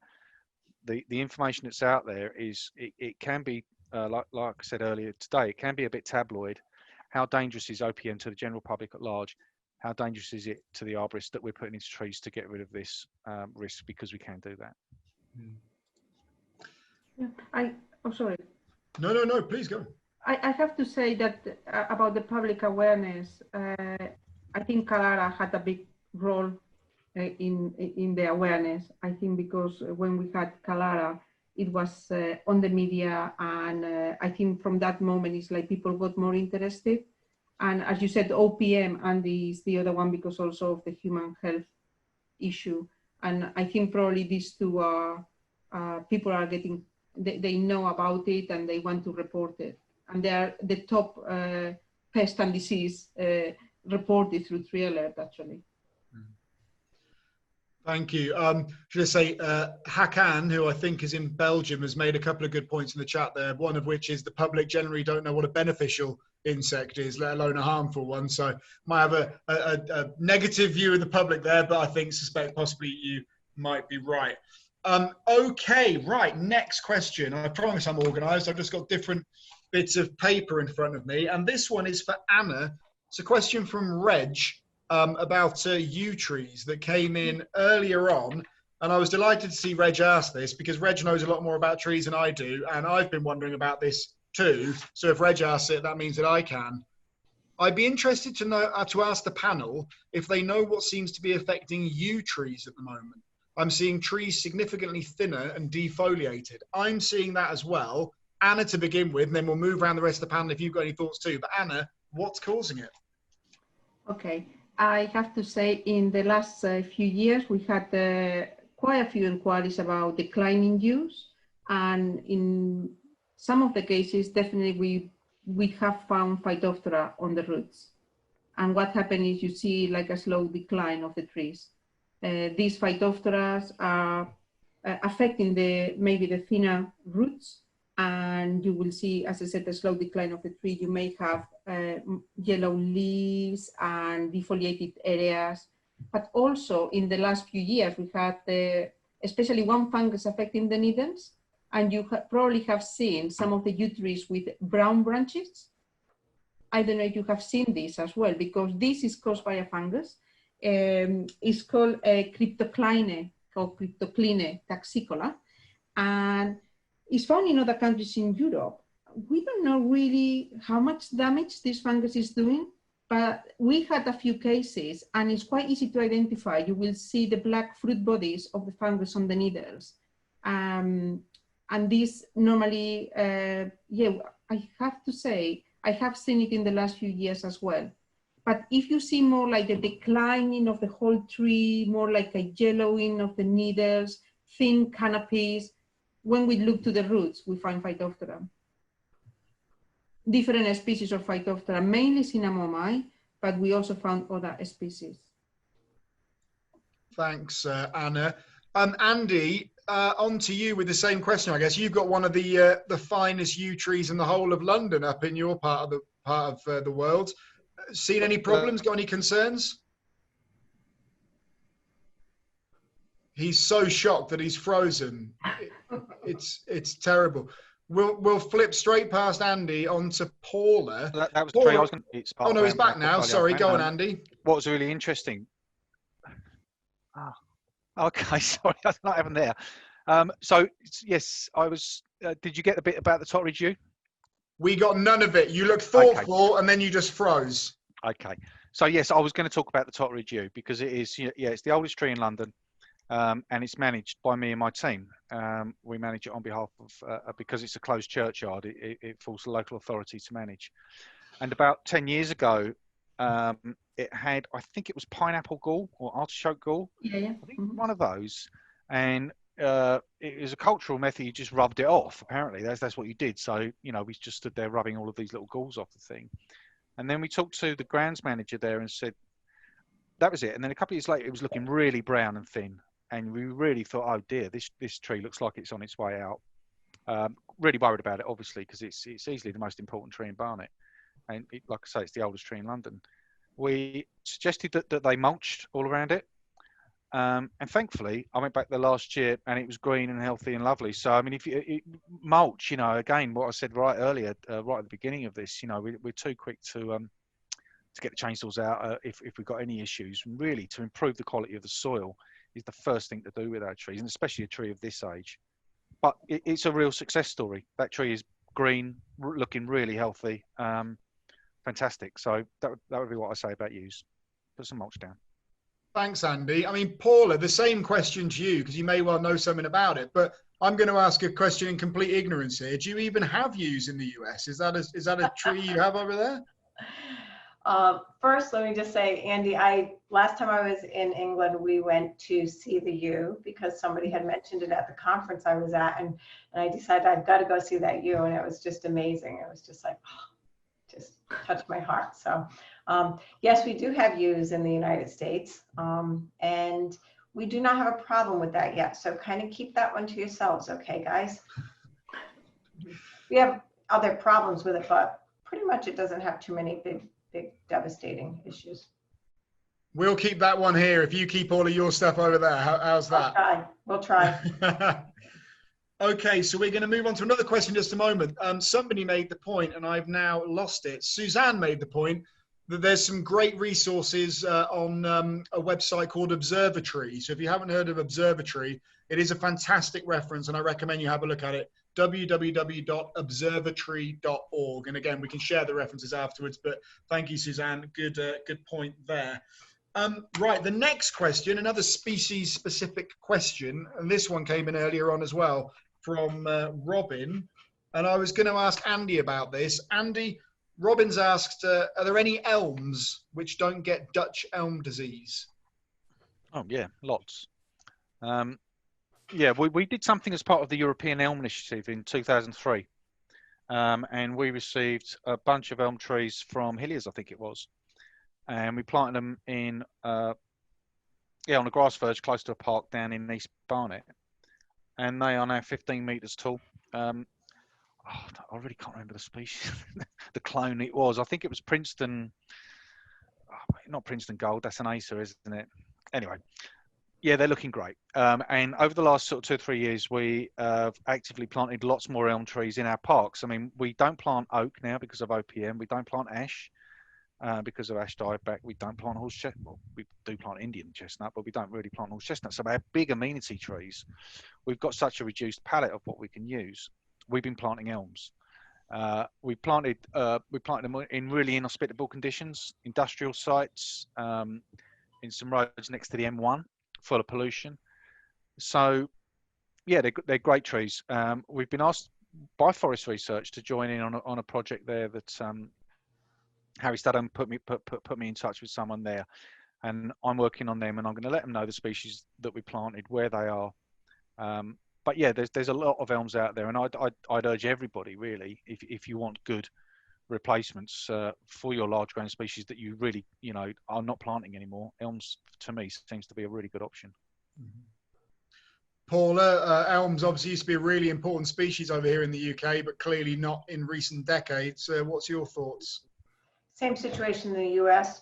the information that's out there is, it can be, like I said earlier today, it can be a bit tabloid. How dangerous is OPM to the general public at large? How dangerous is it to the arborists that we're putting into trees to get rid of this risk, because we can do that? Yeah, oh, sorry. No, please go. I have to say that about the public awareness, I think Kalara had a big role in the awareness. I think because when we had Kalara, it was on the media, and I think from that moment it's like people got more interested. And as you said, OPM, and is the other one because also of the human health issue. And I think probably these two are people are getting, they know about it and they want to report it. And they are the top pest and disease reported through Tree Alert, actually. Thank you. Should I say, Hakan, who I think is in Belgium, has made a couple of good points in the chat there, one of which is the public generally don't know what a beneficial insect is, let alone a harmful one. So might have a negative view of the public there, but I suspect possibly you might be right. Okay, right, next question. I promise I'm organised. I've just got different bits of paper in front of me. And this one is for Anna. It's a question from Reg about yew trees that came in earlier on. And I was delighted to see Reg ask this, because Reg knows a lot more about trees than I do. And I've been wondering about this too. So if Reg asks it, that means that I can. I'd be interested to know, to ask the panel if they know what seems to be affecting yew trees at the moment. I'm seeing trees significantly thinner and defoliated. I'm seeing that as well. Anna to begin with, and then we'll move around the rest of the panel if you've got any thoughts too. But Anna, what's causing it? Okay, I have to say in the last few years, we had quite a few inquiries about declining yews. And in some of the cases, definitely we have found Phytophthora on the roots. And what happened is you see like a slow decline of the trees. These Phytophthora are affecting maybe the thinner roots, and you will see, as I said, a slow decline of the tree. You may have yellow leaves and defoliated areas, but also in the last few years we had especially one fungus affecting the needles, And you probably have seen some of the yew trees with brown branches. I don't know if you have seen this as well, because this is caused by a fungus. It's called Cryptocline or Cryptocline taxicola, and it's found in other countries in Europe. We don't know really how much damage this fungus is doing, but we had a few cases, and it's quite easy to identify. You will see the black fruit bodies of the fungus on the needles. And this normally, yeah, I have to say, I have seen it in the last few years as well. But if you see more like the declining of the whole tree, more like a yellowing of the needles, thin canopies, when we look to the roots, we find Phytophthora. Different species of Phytophthora, mainly Cinnamomi, but we also found other species. Thanks, Anna. Andy, on to you with the same question. I guess you've got one of the finest yew trees in the whole of London up in your part of the world. Seen any problems? Got any concerns? He's so shocked that he's frozen. It's terrible. We'll flip straight past Andy onto Paula. That was Paula. true. I was it's Oh no, he's back now. Sorry, go on, Andy. What was really interesting? Oh, okay, sorry, that's not happened there. So yes, I was. Did you get the bit about the Totteridge yew? We got none of it. You looked thoughtful, and then you just froze. Okay, so yes, I was going to talk about the Totteridge yew because it is, yeah, it's the oldest tree in London, and it's managed by me and my team. We manage it on behalf of because it's a closed churchyard. It falls to local authority to manage. And about 10 years ago, it had, I think it was pineapple gall or artichoke gall. Yeah. I think one of those, and it was a cultural method. You just rubbed it off. Apparently, that's what you did. So we just stood there rubbing all of these little galls off the thing, and then we talked to the grounds manager there and said that was it. And then a couple of years later, it was looking really brown and thin, and we really thought, oh dear, this tree looks like it's on its way out. Really worried about it, obviously, because it's easily the most important tree in Barnet, and like I say, it's the oldest tree in London. We suggested that they mulched all around it. And thankfully, I went back the last year and it was green and healthy and lovely. So, I mean, if you mulch, again, what I said right earlier, right at the beginning of this, we're too quick to get the chainsaws out if we've got any issues. And really, to improve the quality of the soil is the first thing to do with our trees, and especially a tree of this age. But it's a real success story. That tree is green, looking really healthy. Fantastic. So that would be what I say about yews. Put some mulch down. Thanks, Andy. I mean, Paula, the same question to you, because you may well know something about it, but I'm going to ask a question in complete ignorance here. Do you even have yews in the US? Is that a tree you have over there? First, let me just say, Andy, last time I was in England, we went to see the yew because somebody had mentioned it at the conference I was at, and I decided I've got to go see that yew, and it was just amazing. It was just like, just touched my heart. So yes, we do have yews in the United States, and we do not have a problem with that yet. So kind of keep that one to yourselves, okay, guys? We have other problems with it, but pretty much it doesn't have too many big devastating issues. We'll keep that one here if you keep all of your stuff over there. How's that? We'll try. Okay, so we're going to move on to another question in just a moment. Somebody made the point, and I've now lost it. Suzanne made the point that there's some great resources on a website called Observatory. So if you haven't heard of Observatory, it is a fantastic reference, and I recommend you have a look at it. www.observatory.org. And again, we can share the references afterwards, but thank you, Suzanne. Good point there. Right, the next question, another species-specific question, and this one came in earlier on as well from Robin, and I was going to ask Andy about this. Andy, Robin's asked, are there any elms which don't get Dutch elm disease? Oh, yeah, lots. Yeah, we did something as part of the European Elm Initiative in 2003, and we received a bunch of elm trees from Hilliers, I think it was, and we planted them in, on a grass verge close to a park down in East Barnet, and they are now 15 metres tall. I really can't remember the species, the clone it was. I think it was Princeton, not Princeton Gold, that's an Acer, isn't it? Anyway, Yeah, they're looking great. And over the last sort of 2 or 3 years, we have actively planted lots more elm trees in our parks. I mean, we don't plant oak now because of OPM. We don't plant ash because of ash dieback. We don't plant horse chestnut. Well, we do plant Indian chestnut, but we don't really plant horse chestnut. So our big amenity trees, we've got such a reduced palette of what we can use. We've been planting elms. We planted them in really inhospitable conditions, industrial sites, in some roads next to the M1, full of pollution. So, yeah, they're great trees. We've been asked by Forest Research to join in on a project there that Harry Studham put me in touch with someone there, and I'm working on them, and I'm going to let them know the species that we planted, where they are. But yeah, there's a lot of elms out there, and I'd urge everybody really, if you want good replacements for your large grown species that you really, are not planting anymore, elms to me seems to be a really good option. Paula, elms obviously used to be a really important species over here in the UK, but clearly not in recent decades. What's your thoughts? Same situation in the US,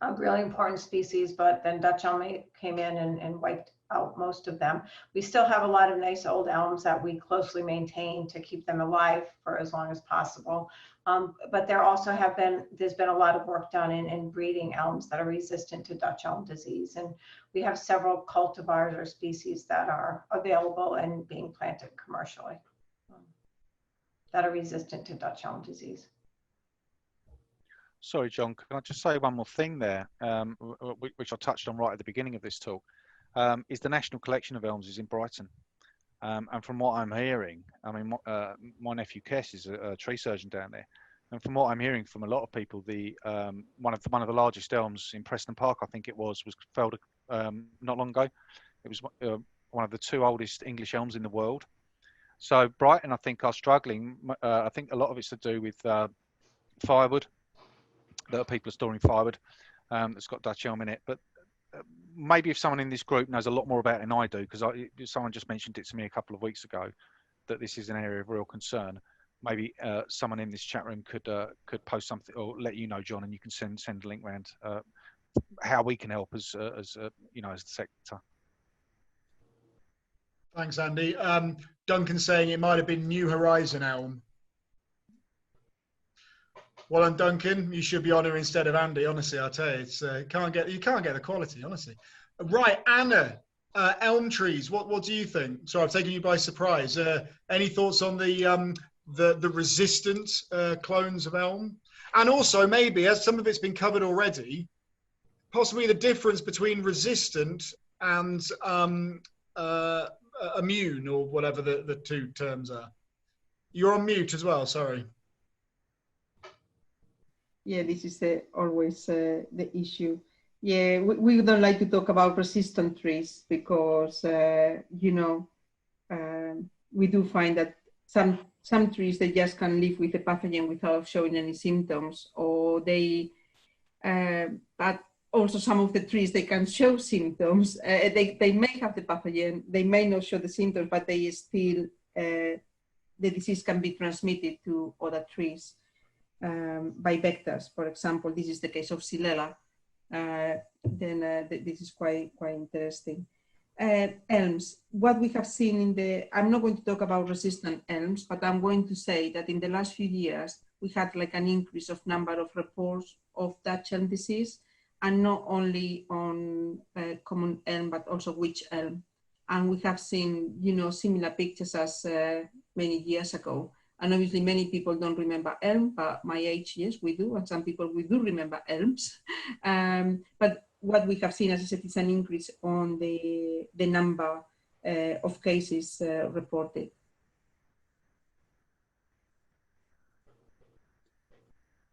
a really important species, but then Dutch elm came in and wiped out most of them. We still have a lot of nice old elms that we closely maintain to keep them alive for as long as possible. But there's been a lot of work done in breeding elms that are resistant to Dutch elm disease. And we have several cultivars or species that are available and being planted commercially that are resistant to Dutch elm disease. Sorry, John, can I just say one more thing there, which I touched on right at the beginning of this talk, is the National Collection of Elms is in Brighton. And from what I'm hearing, I mean, my nephew Kes is a tree surgeon down there. And from what I'm hearing from a lot of people, one of the largest elms in Preston Park, I think it was felled not long ago. It was one of the 2 oldest English elms in the world. So Brighton, I think, are struggling. I think a lot of it's to do with firewood. That people are storing firewood that's got Dutch elm in it. But maybe if someone in this group knows a lot more about it than I do, because someone just mentioned it to me a couple of weeks ago, that this is an area of real concern. Maybe someone in this chat room could post something or let you know, John, and you can send a link around how we can help as the sector. Thanks, Andy. Duncan's saying it might have been New Horizon elm. Well done, Duncan. You should be on her instead of Andy. Honestly, I tell you, it's you can't get the quality. Honestly, right, Anna, elm trees. What do you think? Sorry, I've taken you by surprise. Any thoughts on the resistant clones of elm, and also maybe, as some of it's been covered already, possibly the difference between resistant and immune, or whatever the 2 terms are. You're on mute as well. Sorry. Yeah, this is always the issue. Yeah, we don't like to talk about resistant trees because, we do find that some trees, they just can live with the pathogen without showing any symptoms, or but also some of the trees, they can show symptoms. They may have the pathogen, they may not show the symptoms, but they still, the disease can be transmitted to other trees. By vectors, for example, this is the case of Xylella. This is quite interesting. Elms, what we have seen I'm not going to talk about resistant elms, but I'm going to say that in the last few years, we had like an increase of number of reports of Dutch elm disease, and not only on common elm, but also wych elm. And we have seen, similar pictures as many years ago. And obviously many people don't remember elm, but my age, yes, we do. And some people, we do remember elms. But what we have seen, as I said, is an increase on the number of cases reported.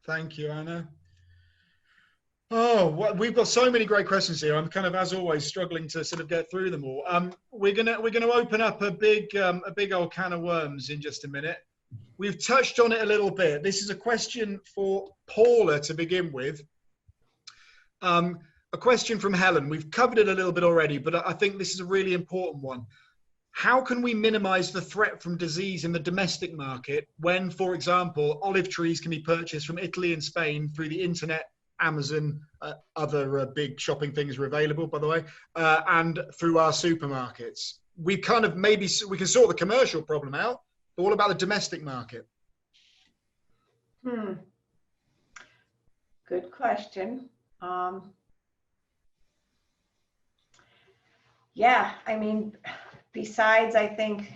Thank you, Anna. Oh, we've got so many great questions here. I'm kind of, as always, struggling to sort of get through them all. We're gonna open up a big old can of worms in just a minute. We've touched on it a little bit. This is a question for Paula to begin with. A question from Helen. We've covered it a little bit already, but I think this is a really important one. How can we minimize the threat from disease in the domestic market when, for example, olive trees can be purchased from Italy and Spain through the internet Amazon, other big shopping things are available, by the way, and through our supermarkets. We kind of maybe we can sort the commercial problem out, but what about the domestic market? Good question. Yeah, I mean, besides, I think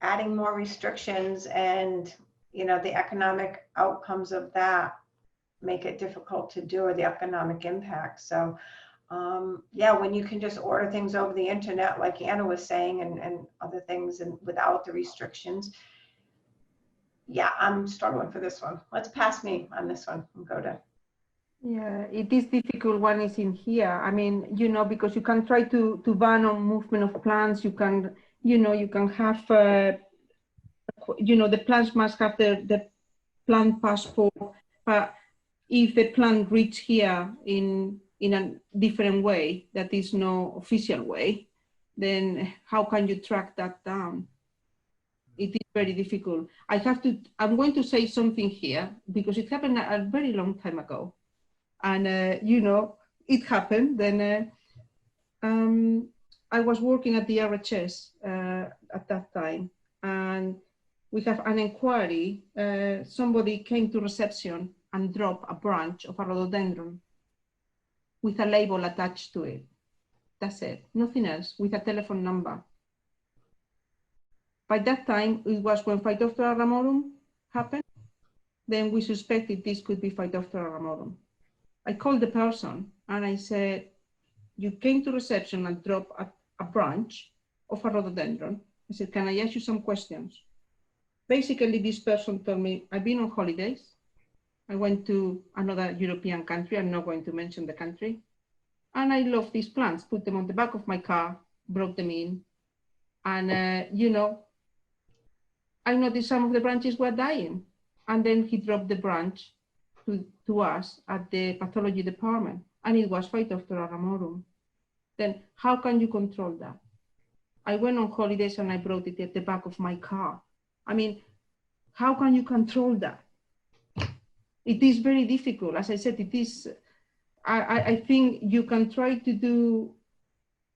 adding more restrictions and, you know, the economic outcomes of that make it difficult to do, or the economic impact. So, yeah, when you can just order things over the internet, like Anna was saying, and other things, and without the restrictions, yeah, I'm struggling for this one. Let's pass me on this one and go to. Yeah, it is difficult when it's in here. I mean, you know, because you can try to ban on movement of plants. You can, you know, you can have, you know, the plants must have the plant passport. But if the plant reach here in a different way, that is no official way, then how can you track that down? It is very difficult. I'm going to say something here because it happened a very long time ago. And, you know, it happened. Then I was working at the RHS at that time. And we have an inquiry. Somebody came to reception and dropped a branch of a rhododendron with a label attached to it. That's it, nothing else, with a telephone number. By that time, it was when Phytophthora ramorum happened. Then we suspected this could be Phytophthora ramorum. I called the person and I said, you came to reception and dropped a branch of a rhododendron. I said, can I ask you some questions? Basically, this person told me, I've been on holidays. I went to another European country. I'm not going to mention the country. And I love these plants, put them on the back of my car, brought them in. And, you know, I noticed some of the branches were dying. And then he dropped the branch to us at the pathology department. And it was Phytophthora ramorum. Then how can you control that? I went on holidays and I brought it at the back of my car. I mean, how can you control that? It is very difficult. As I said, it is, I think you can try to do,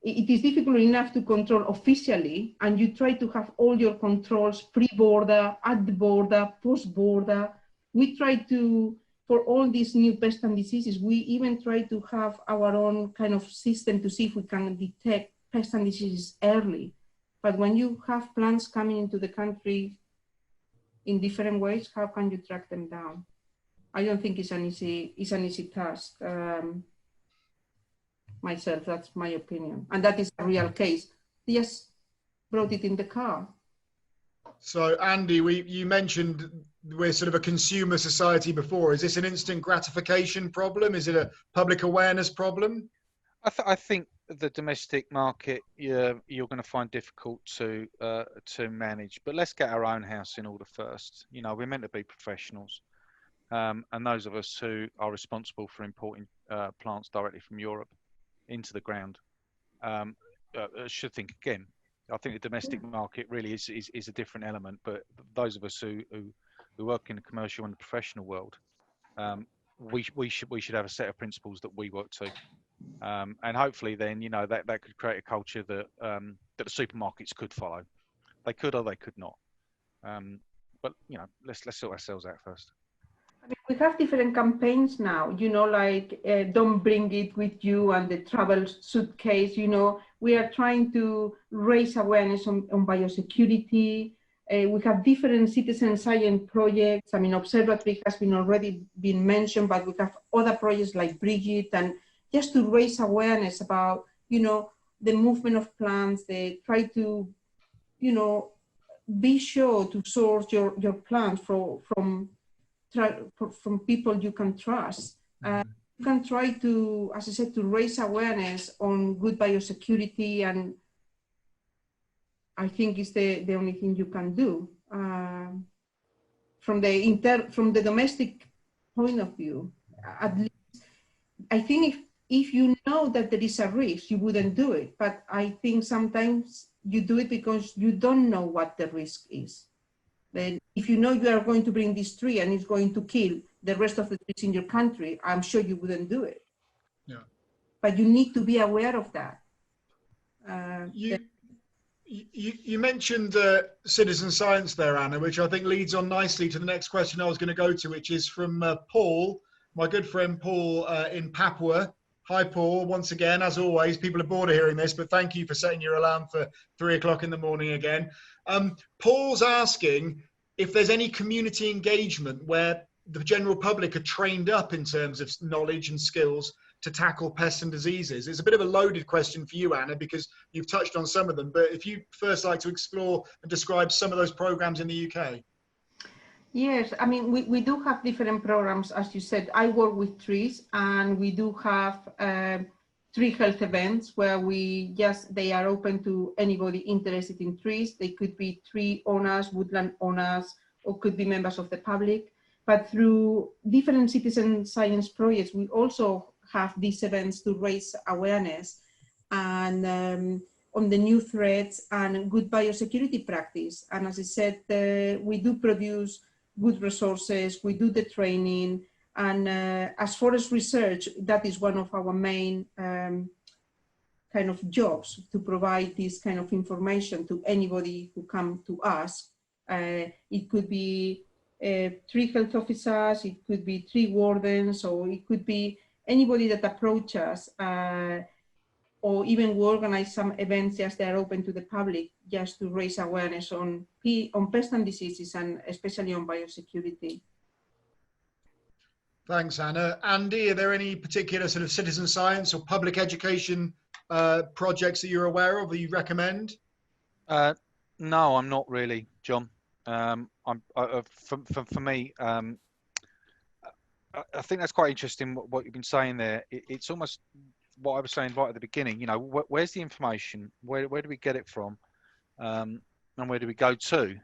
it is difficult enough to control officially, and you try to have all your controls pre-border, at the border, post-border. We try to, for all these new pests and diseases, we even try to have our own kind of system to see if we can detect pests and diseases early. But when you have plants coming into the country in different ways, how can you track them down? I don't think it's an easy task. Myself, that's my opinion. And that is a real case. Yes, brought it in the car. So Andy, you mentioned we're sort of a consumer society before. Is this an instant gratification problem? Is it a public awareness problem? I think the domestic market you're going to find difficult to manage. But let's get our own house in order first. You know, we're meant to be professionals. And those of us who are responsible for importing plants directly from Europe into the ground should think again. I think the domestic market really is a different element, but those of us who work in the commercial and the professional world, we should have a set of principles that we work to, and hopefully then, you know, that could create a culture that that the supermarkets could follow. They could or they could not, but you know, let's sort ourselves out first. I mean, we have different campaigns now, you know, like don't bring it with you and the travel suitcase, you know. We are trying to raise awareness on biosecurity. We have different citizen science projects. I mean, Observatory has already been mentioned, but we have other projects like Bridget, and just to raise awareness about, you know, the movement of plants. They try to, you know, be sure to source your plants from people you can trust. You can try to, as I said, to raise awareness on good biosecurity, and I think it's the only thing you can do from the domestic point of view. At least, I think if you know that there is a risk, you wouldn't do it. But I think sometimes you do it because you don't know what the risk is. Then if you know you are going to bring this tree and it's going to kill the rest of the trees in your country, I'm sure you wouldn't do it. Yeah. But you need to be aware of that. You mentioned citizen science there, Anna, which I think leads on nicely to the next question I was going to go to, which is from Paul, my good friend Paul in Papua. Hi, Paul. Once again, as always, people are bored of hearing this, but thank you for setting your alarm for 3 o'clock in the morning again. Paul's asking if there's any community engagement where the general public are trained up in terms of knowledge and skills to tackle pests and diseases. It's a bit of a loaded question for you, Anna, because you've touched on some of them, but if you first like to explore and describe some of those programs in the UK. Yes, I mean, we do have different programs. As you said, I work with trees, and we do have tree health events where they are open to anybody interested in trees. They could be tree owners, woodland owners, or could be members of the public. But through different citizen science projects, we also have these events to raise awareness and on the new threats and good biosecurity practice. And as I said, we do produce good resources, we do the training, and as forest research, that is one of our main kind of jobs, to provide this kind of information to anybody who come to us. It could be tree health officers, it could be tree wardens, or it could be anybody that approaches us, or even we organize some events just that are open to the public, just to raise awareness on pests and diseases, and especially on biosecurity. Thanks, Anna. Andy, are there any particular sort of citizen science or public education projects that you're aware of that you recommend? No, I'm not really, John. For me, I think that's quite interesting what you've been saying there. It's almost what I was saying right at the beginning. You know, where's the information? Where do we get it from? And where do we go to?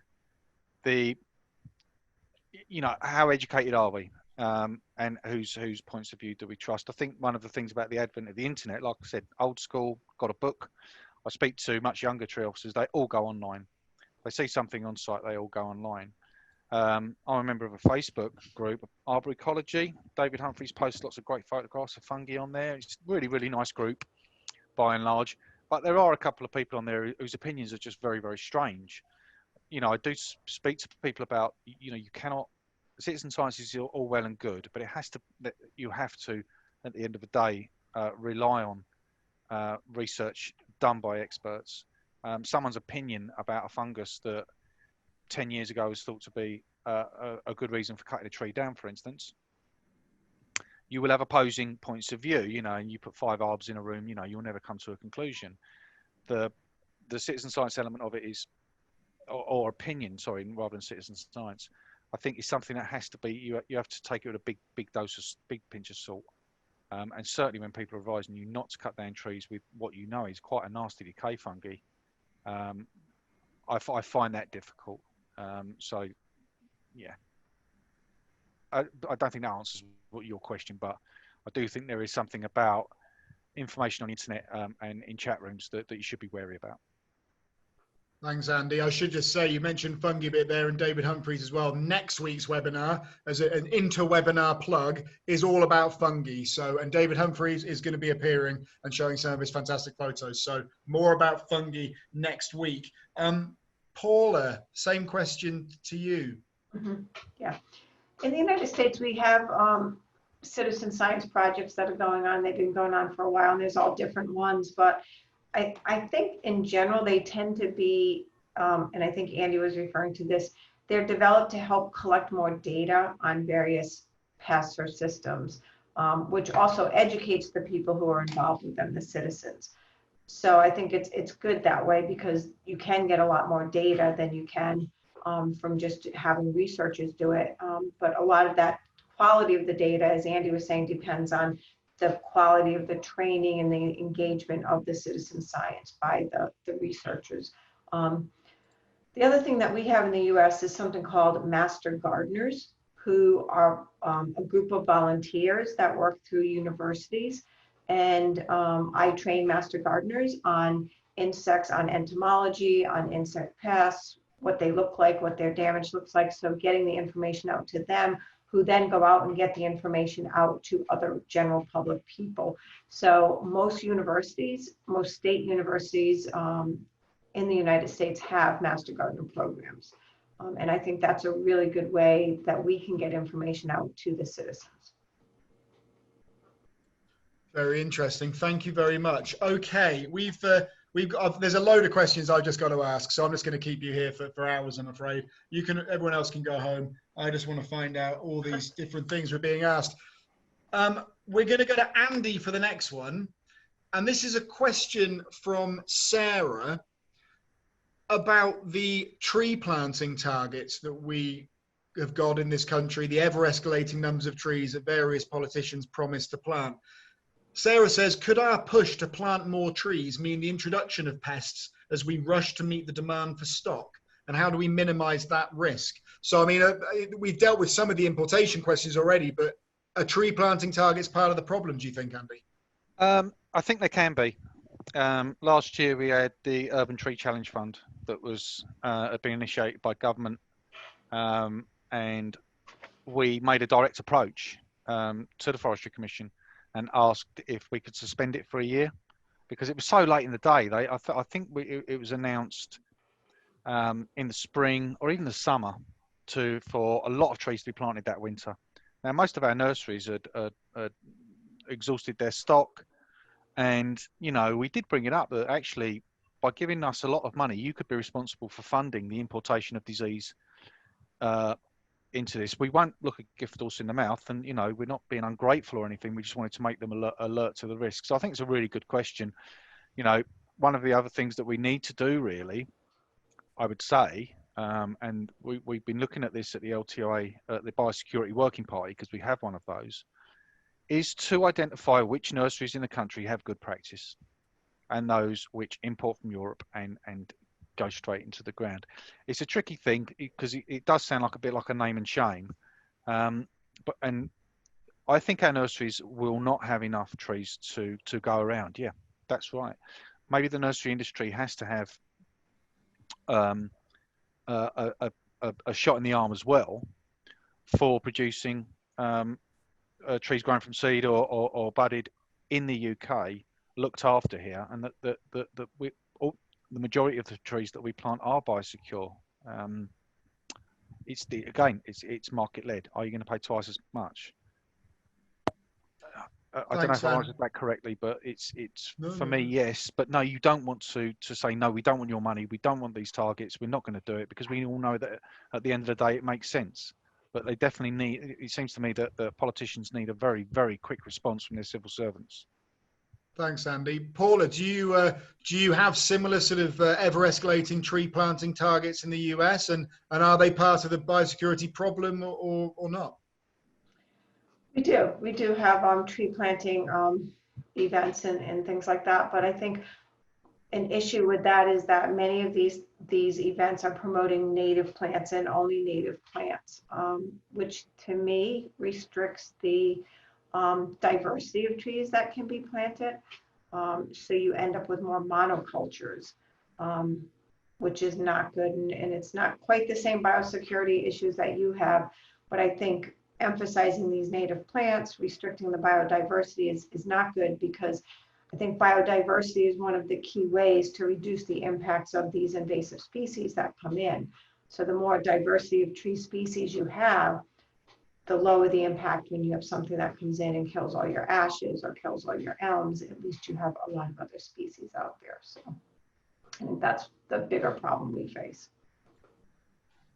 How educated are we? And whose points of view do we trust? I think one of the things about the advent of the internet, like I said, old school, got a book. I speak to much younger tree officers, they all go online. They see something on site, they all go online. I'm a member of a Facebook group, Arbor-Ecology. David Humphreys posts lots of great photographs of fungi on there. It's a really, really nice group, by and large. But there are a couple of people on there whose opinions are just very, very strange. You know, I do speak to people about, you know, you cannot, citizen science is all well and good, but you have to, at the end of the day, rely on research done by experts. Someone's opinion about a fungus that 10 years ago was thought to be a good reason for cutting a tree down, for instance. You will have opposing points of view, you know, and you put 5 arbs in a room, you know, you'll never come to a conclusion. The citizen science element of it is, or opinion, sorry, rather than citizen science, I think is something that has to be, you have to take it with a big dose of, big pinch of salt. And certainly when people are advising you not to cut down trees with what you know is quite a nasty decay fungi, I find that difficult. So, yeah, I don't think that answers your question, but I do think there is something about information on the internet and in chat rooms that you should be wary about. Thanks, Andy. I should just say, you mentioned fungi bit there, and David Humphreys as well. Next week's webinar, as an inter-webinar plug, is all about fungi. So, and David Humphreys is going to be appearing and showing some of his fantastic photos. So more about fungi next week. Paula, same question to you. Mm-hmm. Yeah. In the United States, we have citizen science projects that are going on. They've been going on for a while, and there's all different ones, but I think in general, they tend to be, and I think Andy was referring to this, they're developed to help collect more data on various pests or systems, which also educates the people who are involved with them, the citizens. So I think it's good that way, because you can get a lot more data than you can from just having researchers do it. But a lot of that quality of the data, as Andy was saying, depends on the quality of the training and the engagement of the citizen science by the researchers. The other thing that we have in the US is something called Master Gardeners, who are a group of volunteers that work through universities. And I train Master Gardeners on insects, on entomology, on insect pests, what they look like, what their damage looks like. So getting the information out to them who then go out and get the information out to other general public people. So most universities, most state universities in the United States have Master Gardener programs. And I think that's a really good way that we can get information out to the citizens. Very interesting. Thank you very much. Okay, we've got, there's a load of questions I've just got to ask, so I'm just going to keep you here for hours, I'm afraid. Everyone else can go home. I just want to find out all these different things we're being asked. We're going to go to Andy for the next one. And this is a question from Sarah about the tree planting targets that we have got in this country, the ever escalating numbers of trees that various politicians promise to plant. Sarah says, could our push to plant more trees mean the introduction of pests as we rush to meet the demand for stock? And how do we minimize that risk? So, I mean, we've dealt with some of the importation questions already, but are tree planting targets part of the problem, do you think, Andy? I think they can be. Last year, we had the Urban Tree Challenge Fund that had been initiated by government. And we made a direct approach to the Forestry Commission and asked if we could suspend it for a year, because it was so late in the day. I think it was announced in the spring or even the summer for a lot of trees to be planted that winter. Now, most of our nurseries had exhausted their stock, and we did bring it up that actually by giving us a lot of money, you could be responsible for funding the importation of disease into this. We won't look a gift horse in the mouth, and we're not being ungrateful or anything. We just wanted to make them alert to the risk. So I think it's a really good question. One of the other things that we need to do, really, I would say, and we've been looking at this at the LTIA, the Biosecurity Working Party, because we have one of those, is to identify which nurseries in the country have good practice and those which import from Europe and go straight into the ground. It's a tricky thing because it does sound like a bit like a name and shame, but I think our nurseries will not have enough trees to go around. Yeah, that's right. Maybe the nursery industry has to have a shot in the arm as well for producing trees grown from seed or budded in the UK, looked after here, and that the majority of the trees that we plant are biosecure. It's market led. Are you going to pay twice as much? I don't know if I answered that correctly, but it's for me, yes. But no, you don't want to say, no, we don't want your money. We don't want these targets. We're not going to do it, because we all know that at the end of the day, it makes sense. But they definitely need, it seems to me that the politicians need a very, very quick response from their civil servants. Thanks, Andy. Paula, do you have similar sort of ever-escalating tree planting targets in the US, and are they part of the biosecurity problem or not? We do have tree planting events and things like that, but I think an issue with that is that many of these events are promoting native plants and only native plants, which to me restricts the diversity of trees that can be planted. So you end up with more monocultures, which is not good. And it's not quite the same biosecurity issues that you have, but I think emphasizing these native plants, restricting the biodiversity is not good, because I think biodiversity is one of the key ways to reduce the impacts of these invasive species that come in. So the more diversity of tree species you have, the lower the impact when you have something that comes in and kills all your ashes or kills all your elms. At least you have a lot of other species out there. So I think that's the bigger problem we face.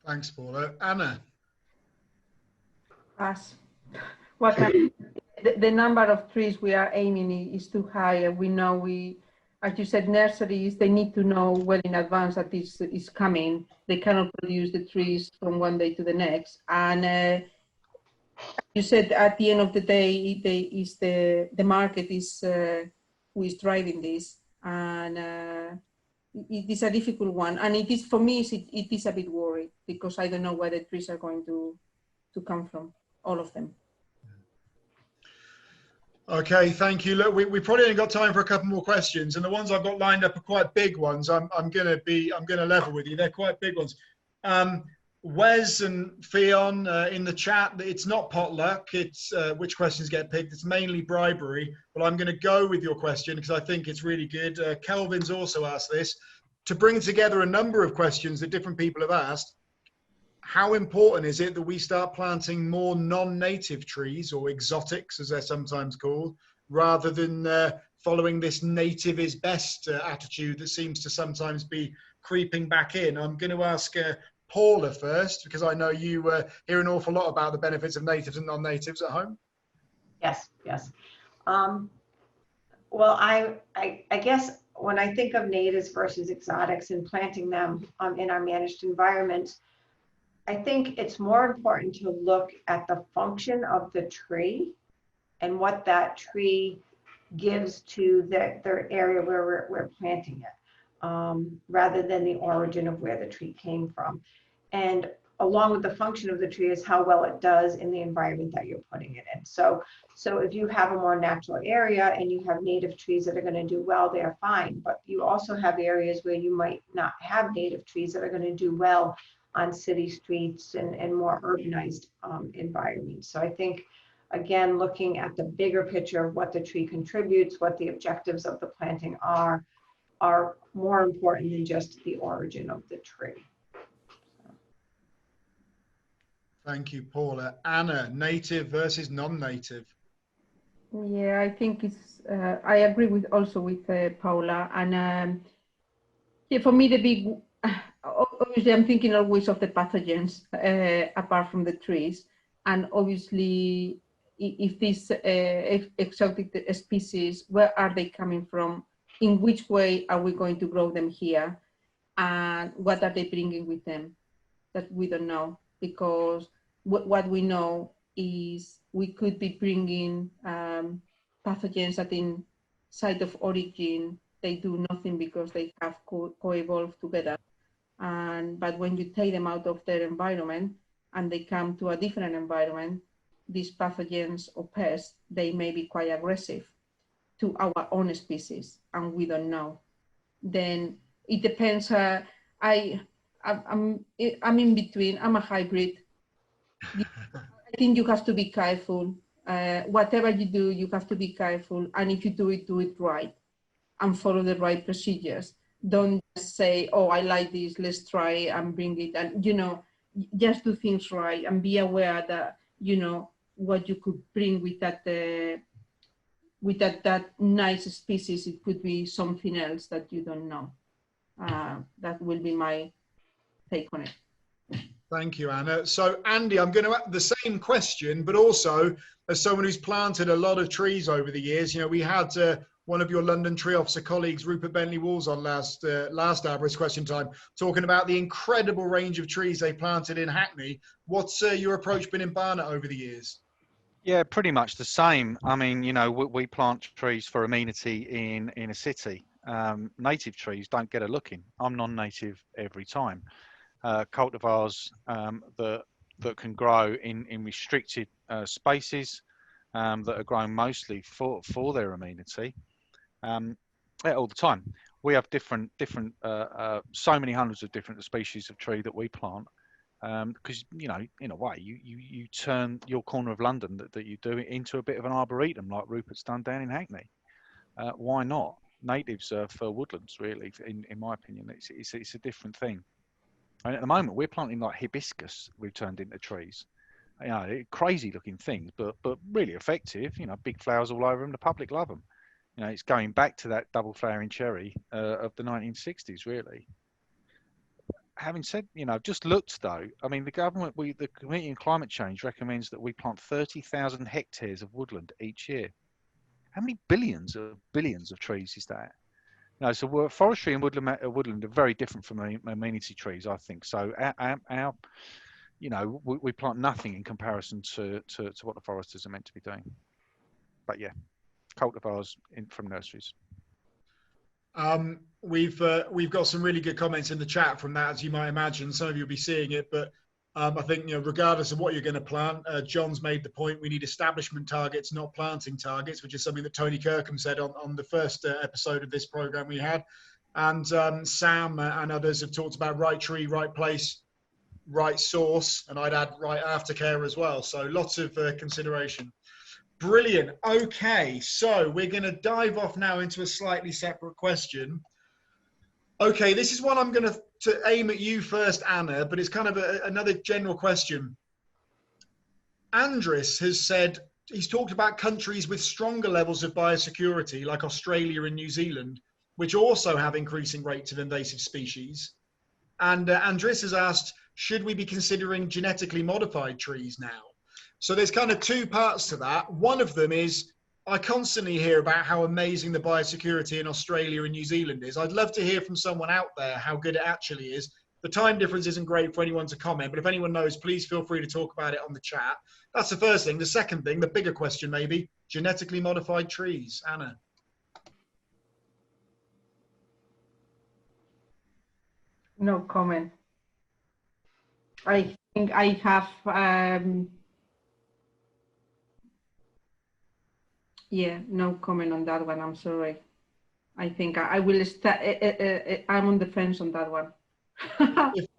Thanks, Paula. Anna? The number of trees we are aiming is too high. We know as you said, nurseries, they need to know well in advance that this is coming. They cannot produce the trees from one day to the next. And you said at the end of the day, the market is who is driving this, and it is a difficult one. And it is, for me, it is a bit worried, because I don't know where the trees are going to come from, all of them. Okay, thank you. Look, we probably only got time for a couple more questions, and the ones I've got lined up are quite big ones. I'm going to level with you. They're quite big ones. Wes and Theon in the chat, it's not potluck, it's which questions get picked, it's mainly bribery. But I'm going to go with your question because I think it's really good. Kelvin's also asked this. To bring together a number of questions that different people have asked, how important is it that we start planting more non-native trees, or exotics as they're sometimes called, rather than following this native is best attitude that seems to sometimes be creeping back in? I'm going to ask Paula first, because I know you hear an awful lot about the benefits of natives and non-natives at home. Yes, yes. Well, I guess when I think of natives versus exotics and planting them in our managed environments, I think it's more important to look at the function of the tree and what that tree gives to their area where we're planting it, rather than the origin of where the tree came from. And along with the function of the tree is how well it does in the environment that you're putting it in. So if you have a more natural area and you have native trees that are going to do well, they're fine. But you also have areas where you might not have native trees that are going to do well on city streets and more urbanized environments. So I think, again, looking at the bigger picture of what the tree contributes, what the objectives of the planting are more important than just the origin of the tree. Thank you, Paula. Anna, native versus non-native. Yeah, I think it's, I agree with Paula. And yeah, for me, the big, obviously I'm thinking always of the pathogens apart from the trees. And obviously, if these exotic species, where are they coming from? In which way are we going to grow them here? And what are they bringing with them? That we don't know. Because what we know is we could be bringing pathogens that in site of origin, they do nothing because they have co-evolved together. But when you take them out of their environment and they come to a different environment, these pathogens or pests, they may be quite aggressive to our own species, and we don't know. Then it depends. I'm in between. I'm a hybrid. I think you have to be careful. Whatever you do, you have to be careful. And if you do it right and follow the right procedures. Don't just say, oh, I like this, let's try and bring it. And, just do things right and be aware that, what you could bring with that nice species. It could be something else that you don't know. That will be my take on it. Thank you, Anna. So, Andy, I'm going to ask the same question, but also as someone who's planted a lot of trees over the years, we had one of your London Tree Officer colleagues, Rupert Bentley-Walls, on last Arborist Question Time, talking about the incredible range of trees they planted in Hackney. What's your approach been in Barnet over the years? Yeah, pretty much the same. I mean, we plant trees for amenity in a city. Native trees don't get a look in. I'm non-native every time. Cultivars that can grow in restricted spaces that are grown mostly for their amenity all the time. We have different so many hundreds of different species of tree that we plant because in a way you turn your corner of London that you do into a bit of an arboretum like Rupert's done down in Hackney. Why not? Natives are for woodlands, really. In my opinion, it's a different thing. And at the moment, we're planting like hibiscus. We've turned into trees. Crazy looking things, but really effective. Big flowers all over them. The public love them. It's going back to that double flowering cherry of the 1960s, really. Having said, I've just looked though. I mean, the government, the Committee on Climate Change recommends that we plant 30,000 hectares of woodland each year. How many billions of trees is that? No, so forestry and woodland are very different from amenity trees, I think. So our we plant nothing in comparison to what the foresters are meant to be doing. But yeah, cultivars from nurseries. We've got some really good comments in the chat from that, as you might imagine. Some of you will be seeing it, but I think regardless of what you're going to plant, John's made the point we need establishment targets, not planting targets, which is something that Tony Kirkham said on the first episode of this program we had. And Sam and others have talked about right tree, right place, right source, and I'd add right aftercare as well. So lots of consideration. Brilliant. Okay, so we're going to dive off now into a slightly separate question. Okay, this is one I'm going to aim at you first, Anna, but it's kind of another general question. Andris has said, he's talked about countries with stronger levels of biosecurity, like Australia and New Zealand, which also have increasing rates of invasive species. And Andris has asked, should we be considering genetically modified trees now? So there's kind of two parts to that. One of them is, I constantly hear about how amazing the biosecurity in Australia and New Zealand is. I'd love to hear from someone out there how good it actually is. The time difference isn't great for anyone to comment, but if anyone knows, please feel free to talk about it on the chat. That's the first thing. The second thing, the bigger question maybe, genetically modified trees. Anna. No comment. I think I have, yeah, no comment on that one. I'm sorry. I think I will I'm on the fence on that one.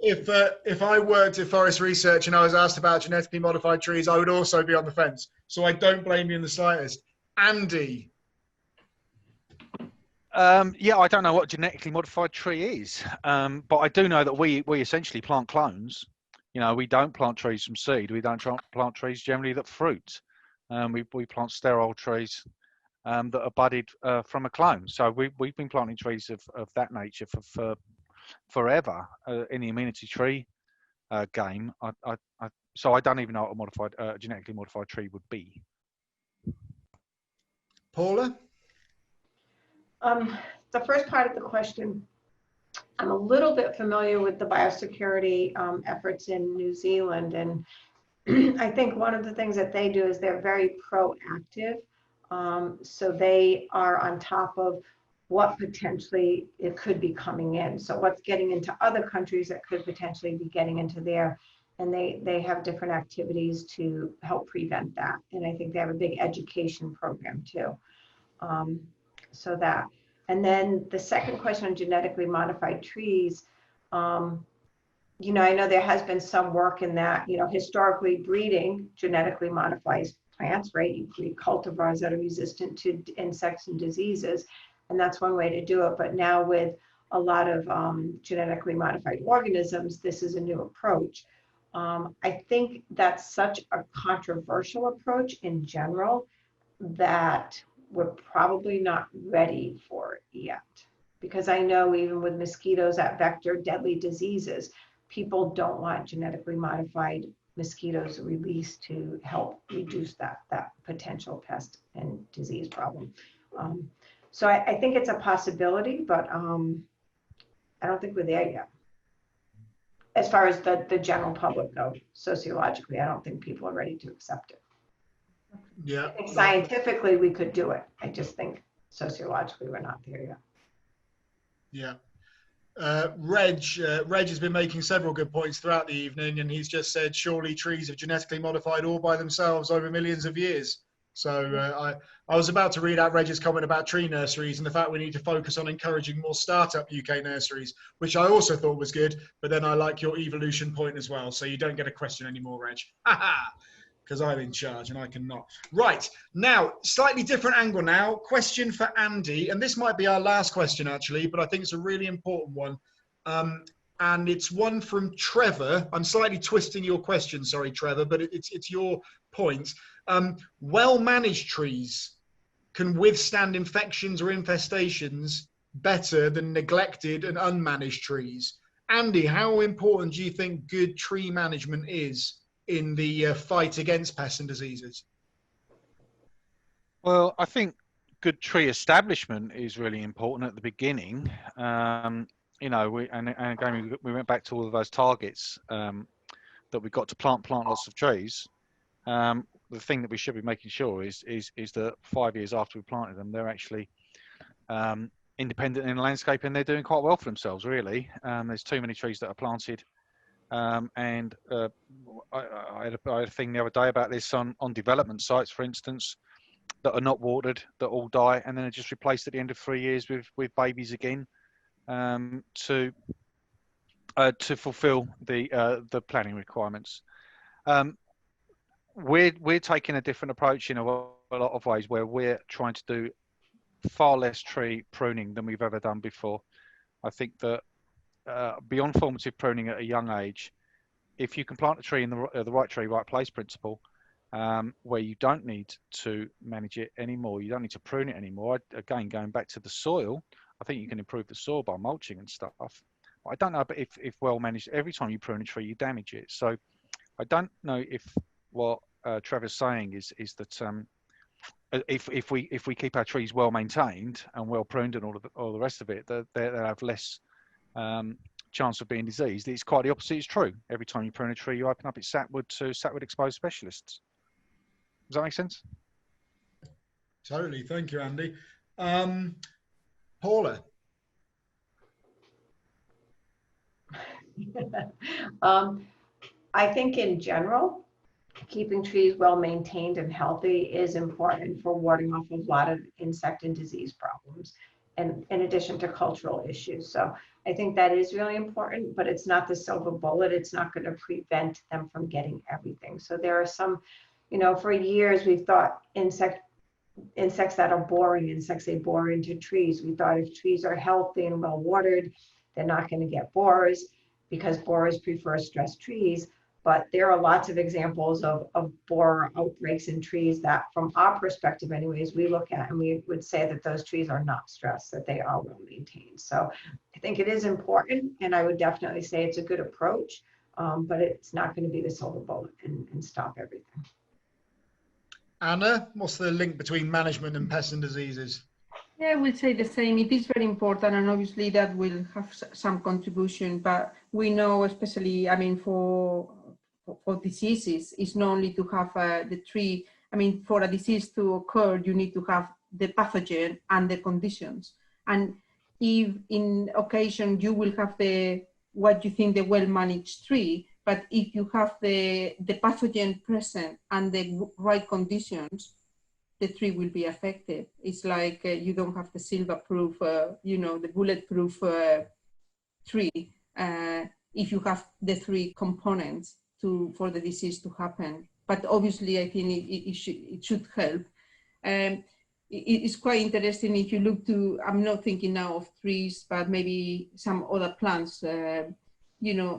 If I worked at Forest Research and I was asked about genetically modified trees, I would also be on the fence. So I don't blame you in the slightest. Andy. Yeah, I don't know what genetically modified tree is, but I do know that we essentially plant clones. You know, we don't plant trees from seed. We don't plant trees generally that fruit. We plant sterile trees that are budded from a clone. So we've been planting trees of that nature for forever in the amenity tree game. So I don't even know what a genetically modified tree would be. Paula? The first part of the question, I'm a little bit familiar with the biosecurity efforts in New Zealand, and I think one of the things that they do is they're very proactive. So they are on top of what potentially it could be coming in. So what's getting into other countries that could potentially be getting into there. And they have different activities to help prevent that. And I think they have a big education program too. So that. And then the second question on genetically modified trees, you know, I know there has been some work in that, you know, historically breeding genetically modifies plants, right? You breed cultivars that are resistant to insects and diseases, and that's one way to do it. But now with a lot of genetically modified organisms, this is a new approach. I think that's such a controversial approach in general that we're probably not ready for it yet. Because I know even with mosquitoes that vector deadly diseases, people don't want genetically modified mosquitoes released to help reduce that potential pest and disease problem. So I think it's a possibility, but I don't think we're there yet. As far as the general public go, sociologically, I don't think people are ready to accept it. Yeah. I think scientifically we could do it. I just think sociologically we're not there yet. Yeah. Reg has been making several good points throughout the evening, and he's just said surely trees have genetically modified all by themselves over millions of years. So I was about to read out Reg's comment about tree nurseries and the fact we need to focus on encouraging more startup UK nurseries, which I also thought was good, but then I like your evolution point as well, so you don't get a question anymore, Reg. Because I'm in charge and I cannot. Right, now, slightly different angle now. Question for Andy, and this might be our last question actually, but I think it's a really important one. And it's one from Trevor. I'm slightly twisting your question, sorry, Trevor, but it's your point. Well-managed trees can withstand infections or infestations better than neglected and unmanaged trees. Andy, how important do you think good tree management is in the fight against pests and diseases? Well, I think good tree establishment is really important at the beginning. You know, again, we went back to all of those targets that we got to plant lots of trees. The thing that we should be making sure is that 5 years after we planted them, they're actually independent in the landscape and they're doing quite well for themselves, really. There's too many trees that are planted. I had a thing the other day about this on development sites, for instance, that are not watered, that all die, and then are just replaced at the end of 3 years with babies again, to to fulfil the planning requirements. We're taking a different approach in a lot of ways, where we're trying to do far less tree pruning than we've ever done before. I think that beyond formative pruning at a young age, if you can plant a tree in the right tree, right place principle, where you don't need to manage it anymore, you don't need to prune it anymore. Again, going back to the soil, I think you can improve the soil by mulching and stuff. I don't know, but if well managed, every time you prune a tree, you damage it. So I don't know if what Trevor's saying is that if we keep our trees well maintained and well pruned and all the rest of it, they'll have less chance of being diseased. It's quite the opposite is true. Every time you prune a tree, you open up its sapwood to sapwood exposed specialists. Does that make sense? Totally. Thank you, Andy. Paula. I think in general, keeping trees well maintained and healthy is important for warding off a lot of insect and disease problems, and in addition to cultural issues. So I think that is really important, but it's not the silver bullet. It's not going to prevent them from getting everything. So there are some, for years we've thought insects that are boring, insects they bore into trees. We thought if trees are healthy and well watered, they're not going to get borers, because borers prefer stressed trees. But there are lots of examples of borer outbreaks in trees that, from our perspective anyways, we look at and we would say that those trees are not stressed, that they are well maintained. So I think it is important, and I would definitely say it's a good approach, but it's not going to be the silver bullet and stop everything. Anna, what's the link between management and pests and diseases? Yeah, I will say the same. It is very important, and obviously that will have some contribution, but we know, especially, for diseases, it's not only to have the tree. For a disease to occur, you need to have the pathogen and the conditions. And if in occasion you will have what you think the well-managed tree, but if you have the pathogen present and the right conditions, the tree will be affected. It's like you don't have the silver-proof, the bulletproof tree if you have the three components for the disease to happen. But obviously, I think it should help. It's quite interesting if you look to, I'm not thinking now of trees, but maybe some other plants.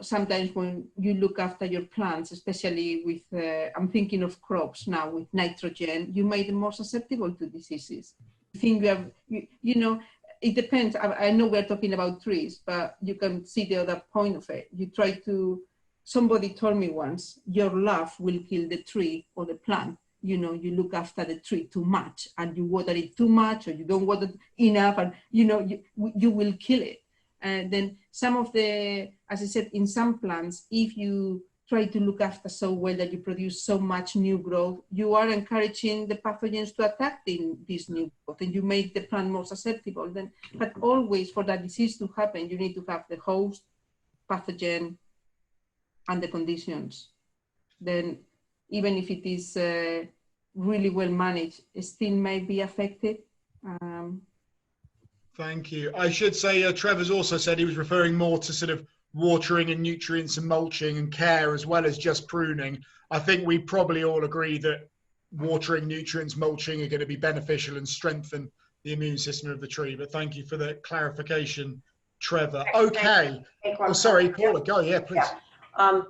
Sometimes when you look after your plants, especially with, I'm thinking of crops now with nitrogen, you make them more susceptible to diseases. I think we have, it depends. I know we're talking about trees, but you can see the other point of it. Somebody told me once, your love will kill the tree or the plant. You look after the tree too much, and you water it too much, or you don't water it enough, and you will kill it. And then some of as I said, in some plants, if you try to look after so well that you produce so much new growth, you are encouraging the pathogens to attack this new growth, and you make the plant more susceptible. But always, for that disease to happen, you need to have the host, pathogen, and the conditions. Then even if it is really well managed, it still may be affected. Thank you. I should say Trevor's also said he was referring more to sort of watering and nutrients and mulching and care, as well as just pruning. I think we probably all agree that watering, nutrients, mulching are going to be beneficial and strengthen the immune system of the tree. But thank you for the clarification, Trevor. Okay. Oh, sorry, Paula, go. Yeah, please. Yeah.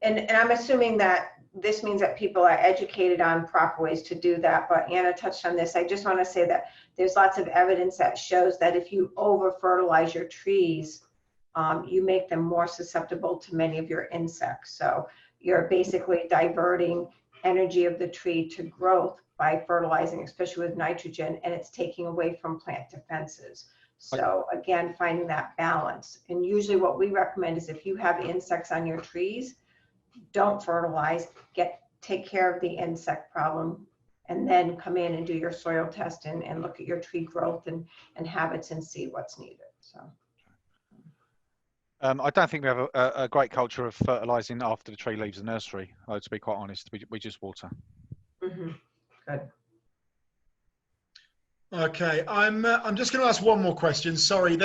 And I'm assuming that this means that people are educated on proper ways to do that, but Anna touched on this. I just want to say that there's lots of evidence that shows that if you over-fertilize your trees, you make them more susceptible to many of your insects. So you're basically diverting energy of the tree to growth by fertilizing, especially with nitrogen, and it's taking away from plant defenses. So again, finding that balance. And usually what we recommend is if you have insects on your trees, don't fertilize, take care of the insect problem, and then come in and do your soil test and look at your tree growth and habits and see what's needed. So I don't think we have a great culture of fertilizing after the tree leaves the nursery, to be quite honest. We just water. Mm-hmm. Good. Okay, I'm just going to ask one more question. Sorry,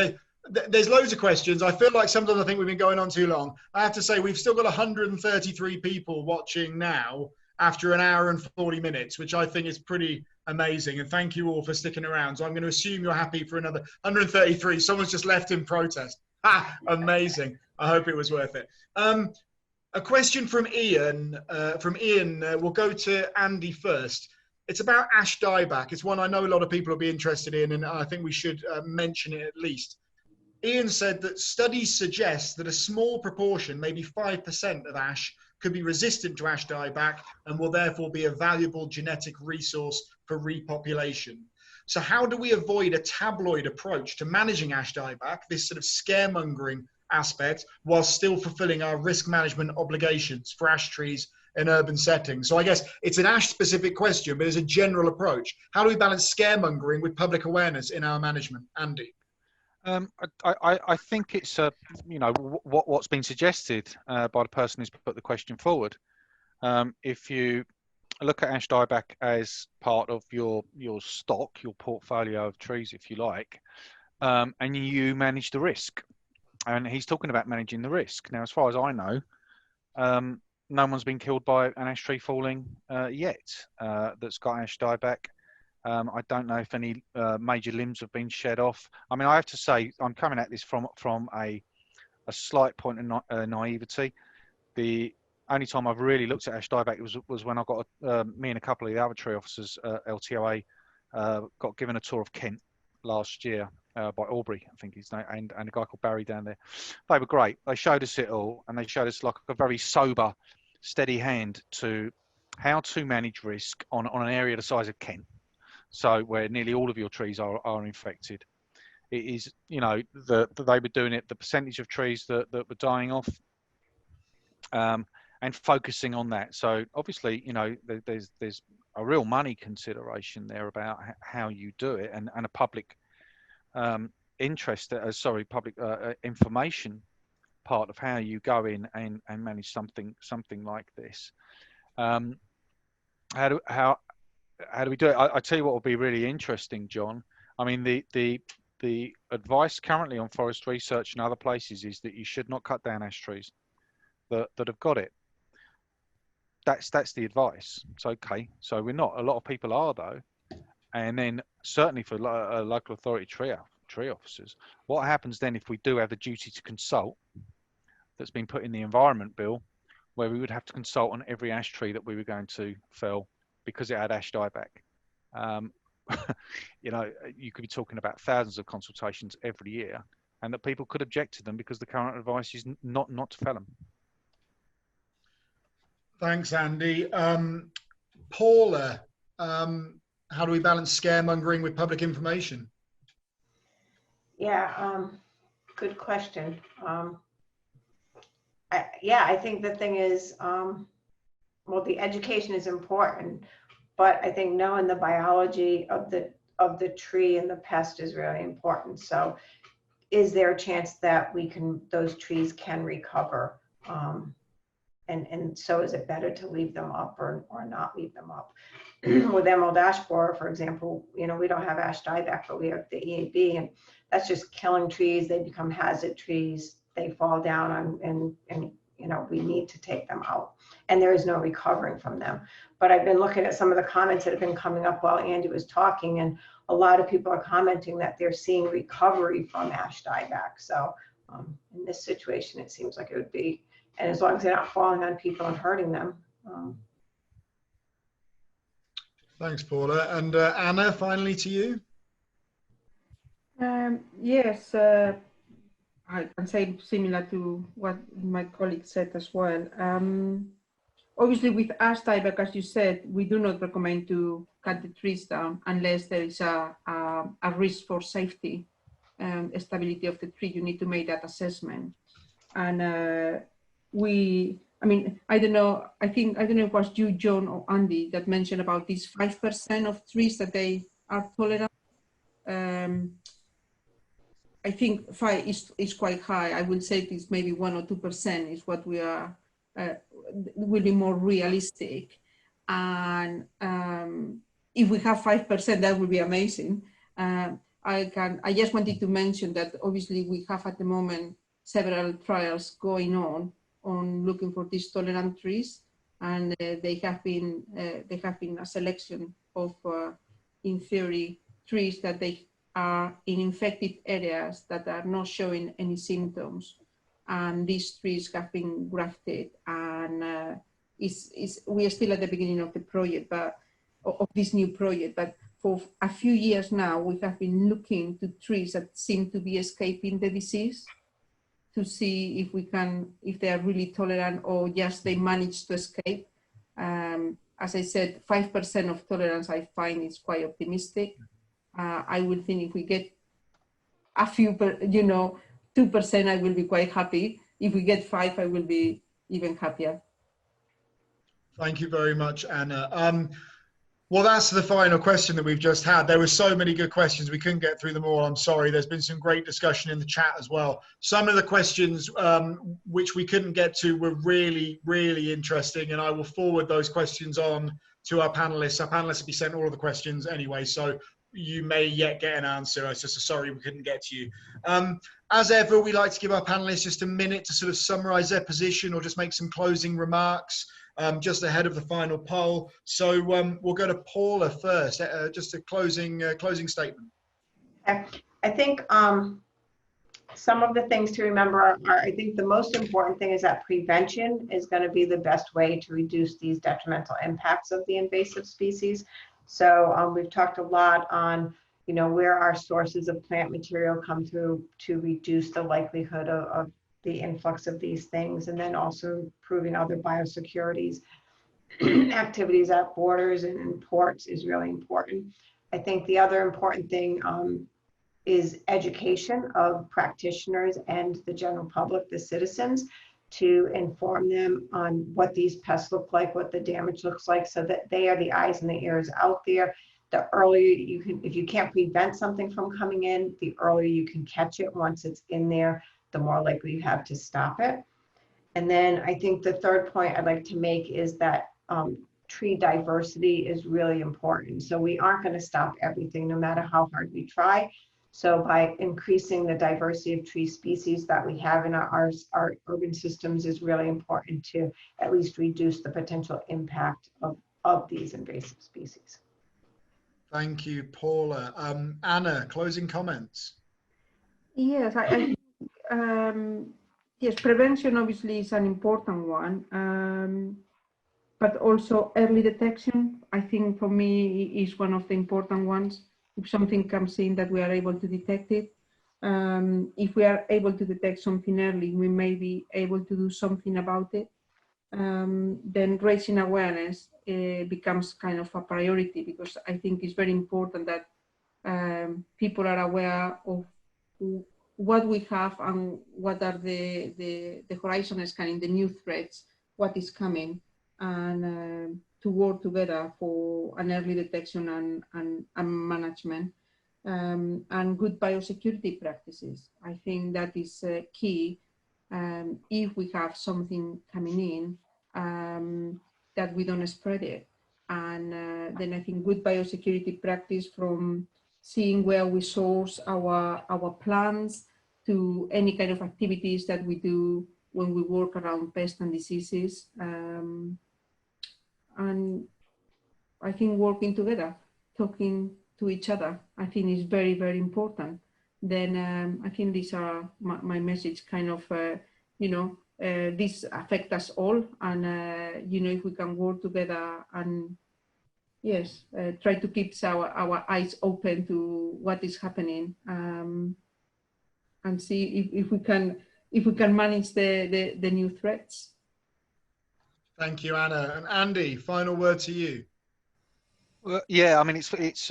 There's loads of questions. I feel like sometimes I think we've been going on too long. I have to say we've still got 133 people watching now after an hour and 40 minutes, which I think is pretty amazing. And thank you all for sticking around. So I'm going to assume you're happy for another 133. Someone's just left in protest. Amazing. I hope it was worth it. A question from Ian. We'll go to Andy first. It's about ash dieback. It's one I know a lot of people will be interested in, and I think we should mention it at least. Ian said that studies suggest that a small proportion, maybe 5% of ash, could be resistant to ash dieback and will therefore be a valuable genetic resource for repopulation. So how do we avoid a tabloid approach to managing ash dieback, this sort of scaremongering aspect, while still fulfilling our risk management obligations for ash trees in urban settings? So I guess it's an ash-specific question, but as a general approach, how do we balance scaremongering with public awareness in our management? Andy? I think it's what's been suggested by the person who's put the question forward. If you look at ash dieback as part of your stock, your portfolio of trees, if you like, and you manage the risk, and he's talking about managing the risk. Now, as far as I know, no one's been killed by an ash tree falling yet that's got ash dieback. I don't know if any major limbs have been shed off. I mean, I have to say, I'm coming at this from a slight point of naivety. The only time I've really looked at ash dieback was when I got me and a couple of the other tree officers, LTOA, got given a tour of Kent last year by Aubrey, I think his name, and a guy called Barry down there. They were great. They showed us it all, and they showed us like a very sober, steady hand to how to manage risk on an area the size of Kent. So where nearly all of your trees are infected. It is, they were doing it, the percentage of trees that were dying off, and focusing on that. So obviously, there's a real money consideration there about how you do it, and a public public information part of how you go in and manage something like this. How do we do it? I tell you what will be really interesting, John. I mean, the advice currently on forest research and other places is that you should not cut down ash trees that have got it. That's the advice. It's okay. So we're not. A lot of people are though, and then certainly for local authority tree officers, what happens then if we do have the duty to consult that's been put in the Environment Bill, where we would have to consult on every ash tree that we were going to fell because it had ash dieback? You could be talking about thousands of consultations every year, and that people could object to them because the current advice is not to fell them. Thanks, Andy. Paula, how do we balance scaremongering with public information? Yeah, good question. I think the thing is, the education is important, but I think knowing the biology of the tree and the pest is really important. So is there a chance that those trees can recover? And so is it better to leave them up or not leave them up? With emerald ash borer, for example, we don't have ash dieback, but we have the EAB, and that's just killing trees. They become hazard trees. They fall down and we need to take them out, and there is no recovering from them. But I've been looking at some of the comments that have been coming up while Andy was talking, and a lot of people are commenting that they're seeing recovery from ash dieback. So in this situation, it seems like it would be, and as long as they're not falling on people and hurting them. Thanks, Paula. And Anna, finally to you. Yes, I can say similar to what my colleague said as well. Obviously, with ash dieback, as you said, we do not recommend to cut the trees down unless there is a risk for safety and stability of the tree. You need to make that assessment. And I don't know if it was you, John, or Andy, that mentioned about these 5% of trees that they are tolerant. I think 5 is quite high. I would say it's maybe 1 or 2% is what we are will be more realistic. And if we have 5%, that would be amazing. I just wanted to mention that obviously we have at the moment several trials going on looking for these tolerant trees, and they have been a selection of, in theory, trees that they are in infected areas that are not showing any symptoms, and these trees have been grafted, and we are still at the beginning of the project, but of this new project, but for a few years now, we have been looking to trees that seem to be escaping the disease to see if they are really tolerant or just they manage to escape. As I said, 5% of tolerance I find is quite optimistic. I would think if we get a few, 2%, I will be quite happy. If we get 5, I will be even happier. Thank you very much, Anna. Well, that's the final question that we've just had. There were so many good questions. We couldn't get through them all. I'm sorry. There's been some great discussion in the chat as well. Some of the questions which we couldn't get to were really, really interesting. And I will forward those questions on to our panelists. Our panelists will be sent all of the questions anyway. So you may yet get an answer. I was just sorry we couldn't get to you. As ever, we like to give our panelists just a minute to sort of summarize their position or just make some closing remarks. Just ahead of the final poll. So we'll go to Paula first, just a closing statement. I think some of the things to remember are, I think the most important thing is that prevention is going to be the best way to reduce these detrimental impacts of the invasive species. So we've talked a lot on, where our sources of plant material come through to reduce the likelihood of the influx of these things, and then also improving other biosecurities activities at borders and in ports is really important. I think the other important thing is education of practitioners and the general public, the citizens, to inform them on what these pests look like, what the damage looks like, so that they are the eyes and the ears out there. The earlier you can, if you can't prevent something from coming in, the earlier you can catch it. Once it's in there, the more likely you have to stop it. And then I think the third point I'd like to make is that tree diversity is really important. So we aren't going to stop everything, no matter how hard we try. So by increasing the diversity of tree species that we have in our urban systems is really important to at least reduce the potential impact of these invasive species. Thank you, Paula. Anna, closing comments. Yes, yes, prevention obviously is an important one, but also early detection, I think for me is one of the important ones. If something comes in, that we are able to detect it. If we are able to detect something early, we may be able to do something about it. Then raising awareness becomes kind of a priority, because I think it's very important that people are aware of what we have and what are the horizon scanning, the new threats, what is coming, and to work together for an early detection and management, and good biosecurity practices. I think that is key. If we have something coming in, that we don't spread it. And then I think good biosecurity practice, from seeing where we source our plants to any kind of activities that we do when we work around pests and diseases. And I think working together, talking to each other, I think is very, very important. Then I think these are my message, kind of, this affects us all. And, if we can work together and, yes, try to keep our eyes open to what is happening, and see if we can manage the new threats. Thank you, Anna. And Andy, final word to you. Well, yeah, I mean, it's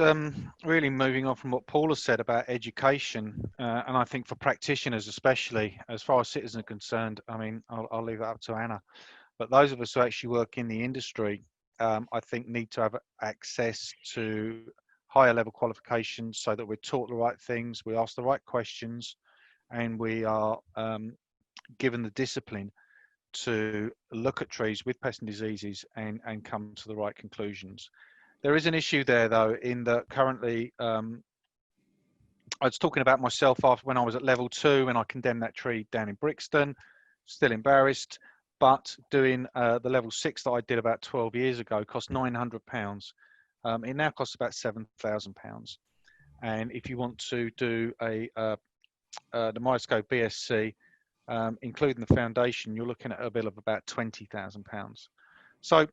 really moving on from what Paula said about education, and I think for practitioners especially, as far as citizens are concerned, I mean, I'll leave that up to Anna, but those of us who actually work in the industry, I think need to have access to higher level qualifications so that we're taught the right things, we ask the right questions, and we are given the discipline to look at trees with pests and diseases and come to the right conclusions. There is an issue there, though, in that currently I was talking about myself after when I was at level 2 and I condemned that tree down in Brixton. Still embarrassed, but doing the level 6 that I did about 12 years ago cost £900. It now costs about £7,000. And if you want to do the Myoscope BSc, including the foundation, you're looking at a bill of about £20,000. So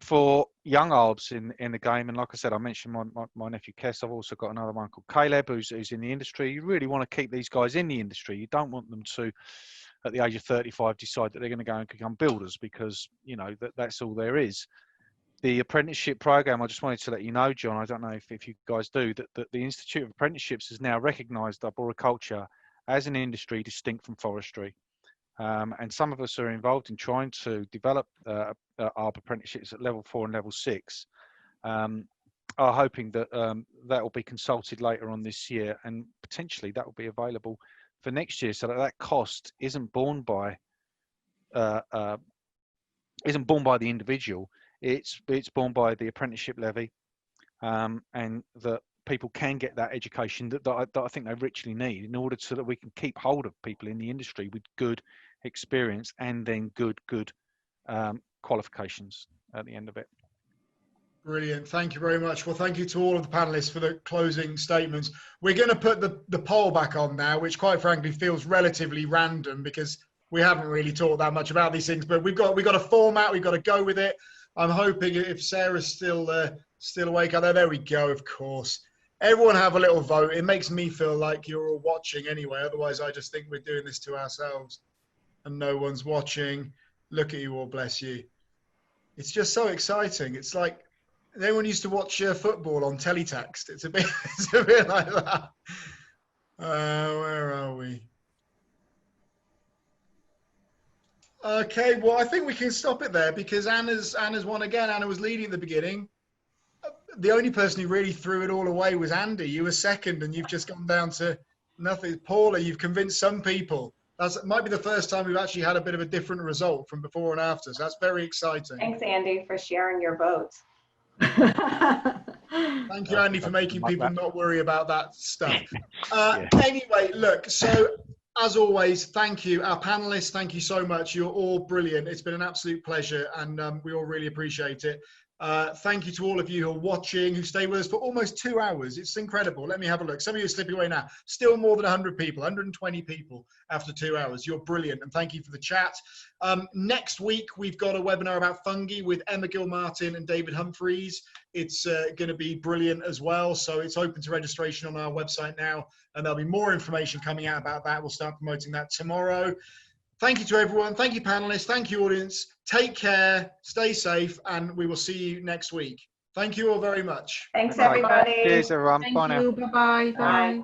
for young arbs in the game, and like I said, I mentioned my nephew Kes. I've also got another one called Caleb who's in the industry. You really want to keep these guys in the industry. You don't want them to, at the age of 35, decide that they're going to go and become builders, because you know that's all there is. The apprenticeship program, I just wanted to let you know, John, I don't know if you guys do, that the Institute of Apprenticeships has now recognised arboriculture as an industry distinct from forestry. And some of us are involved in trying to develop arbor apprenticeships at level 4 and level 6, are hoping that that will be consulted later on this year, and potentially that will be available for next year, so that cost isn't borne by the individual. It's borne by the apprenticeship levy, and that people can get that education that I think they richly need, in order so that we can keep hold of people in the industry with good experience and then good qualifications at the end of it. Brilliant. Thank you very much. Well, thank you to all of the panelists for the closing statements. We're going to put the poll back on now, which quite frankly feels relatively random because we haven't really talked that much about these things, but we've got a format. We've got to go with it. I'm hoping if Sarah's still awake out there, there we go, of course. Everyone have a little vote. It makes me feel like you're all watching anyway. Otherwise, I just think we're doing this to ourselves and no one's watching. Look at you all, bless you. It's just so exciting. It's like everyone used to watch football on teletext. It's a bit like that. Where are we? Okay, well, I think we can stop it there because Anna's won again. Anna was leading at the beginning. The only person who really threw it all away was Andy. You were second, and you've just gone down to nothing. Paula, you've convinced some people. That might be the first time we've actually had a bit of a different result from before and after. So that's very exciting. Thanks, Andy, for sharing your votes. Thank you, Andy, for making people not worry about that stuff. Anyway, look, so as always, thank you. Our panelists, thank you so much. You're all brilliant. It's been an absolute pleasure, and we all really appreciate it. Thank you to all of you who are watching, who stay with us for almost 2 hours. It's incredible. Let me have a look. Some of you are slipping away now. Still more than 100 people, 120 people after 2 hours. You're brilliant, and thank you for the chat. Next week, we've got a webinar about fungi with Emma Gilmartin and David Humphreys. It's going to be brilliant as well. So it's open to registration on our website now, and there'll be more information coming out about that. We'll start promoting that tomorrow. Thank you to everyone. Thank you, panelists. Thank you, audience. Take care, stay safe, and we will see you next week. Thank you all very much. Thanks, everybody. Cheers, everyone. Thank Bye now. you. Bye-bye. Bye. Bye.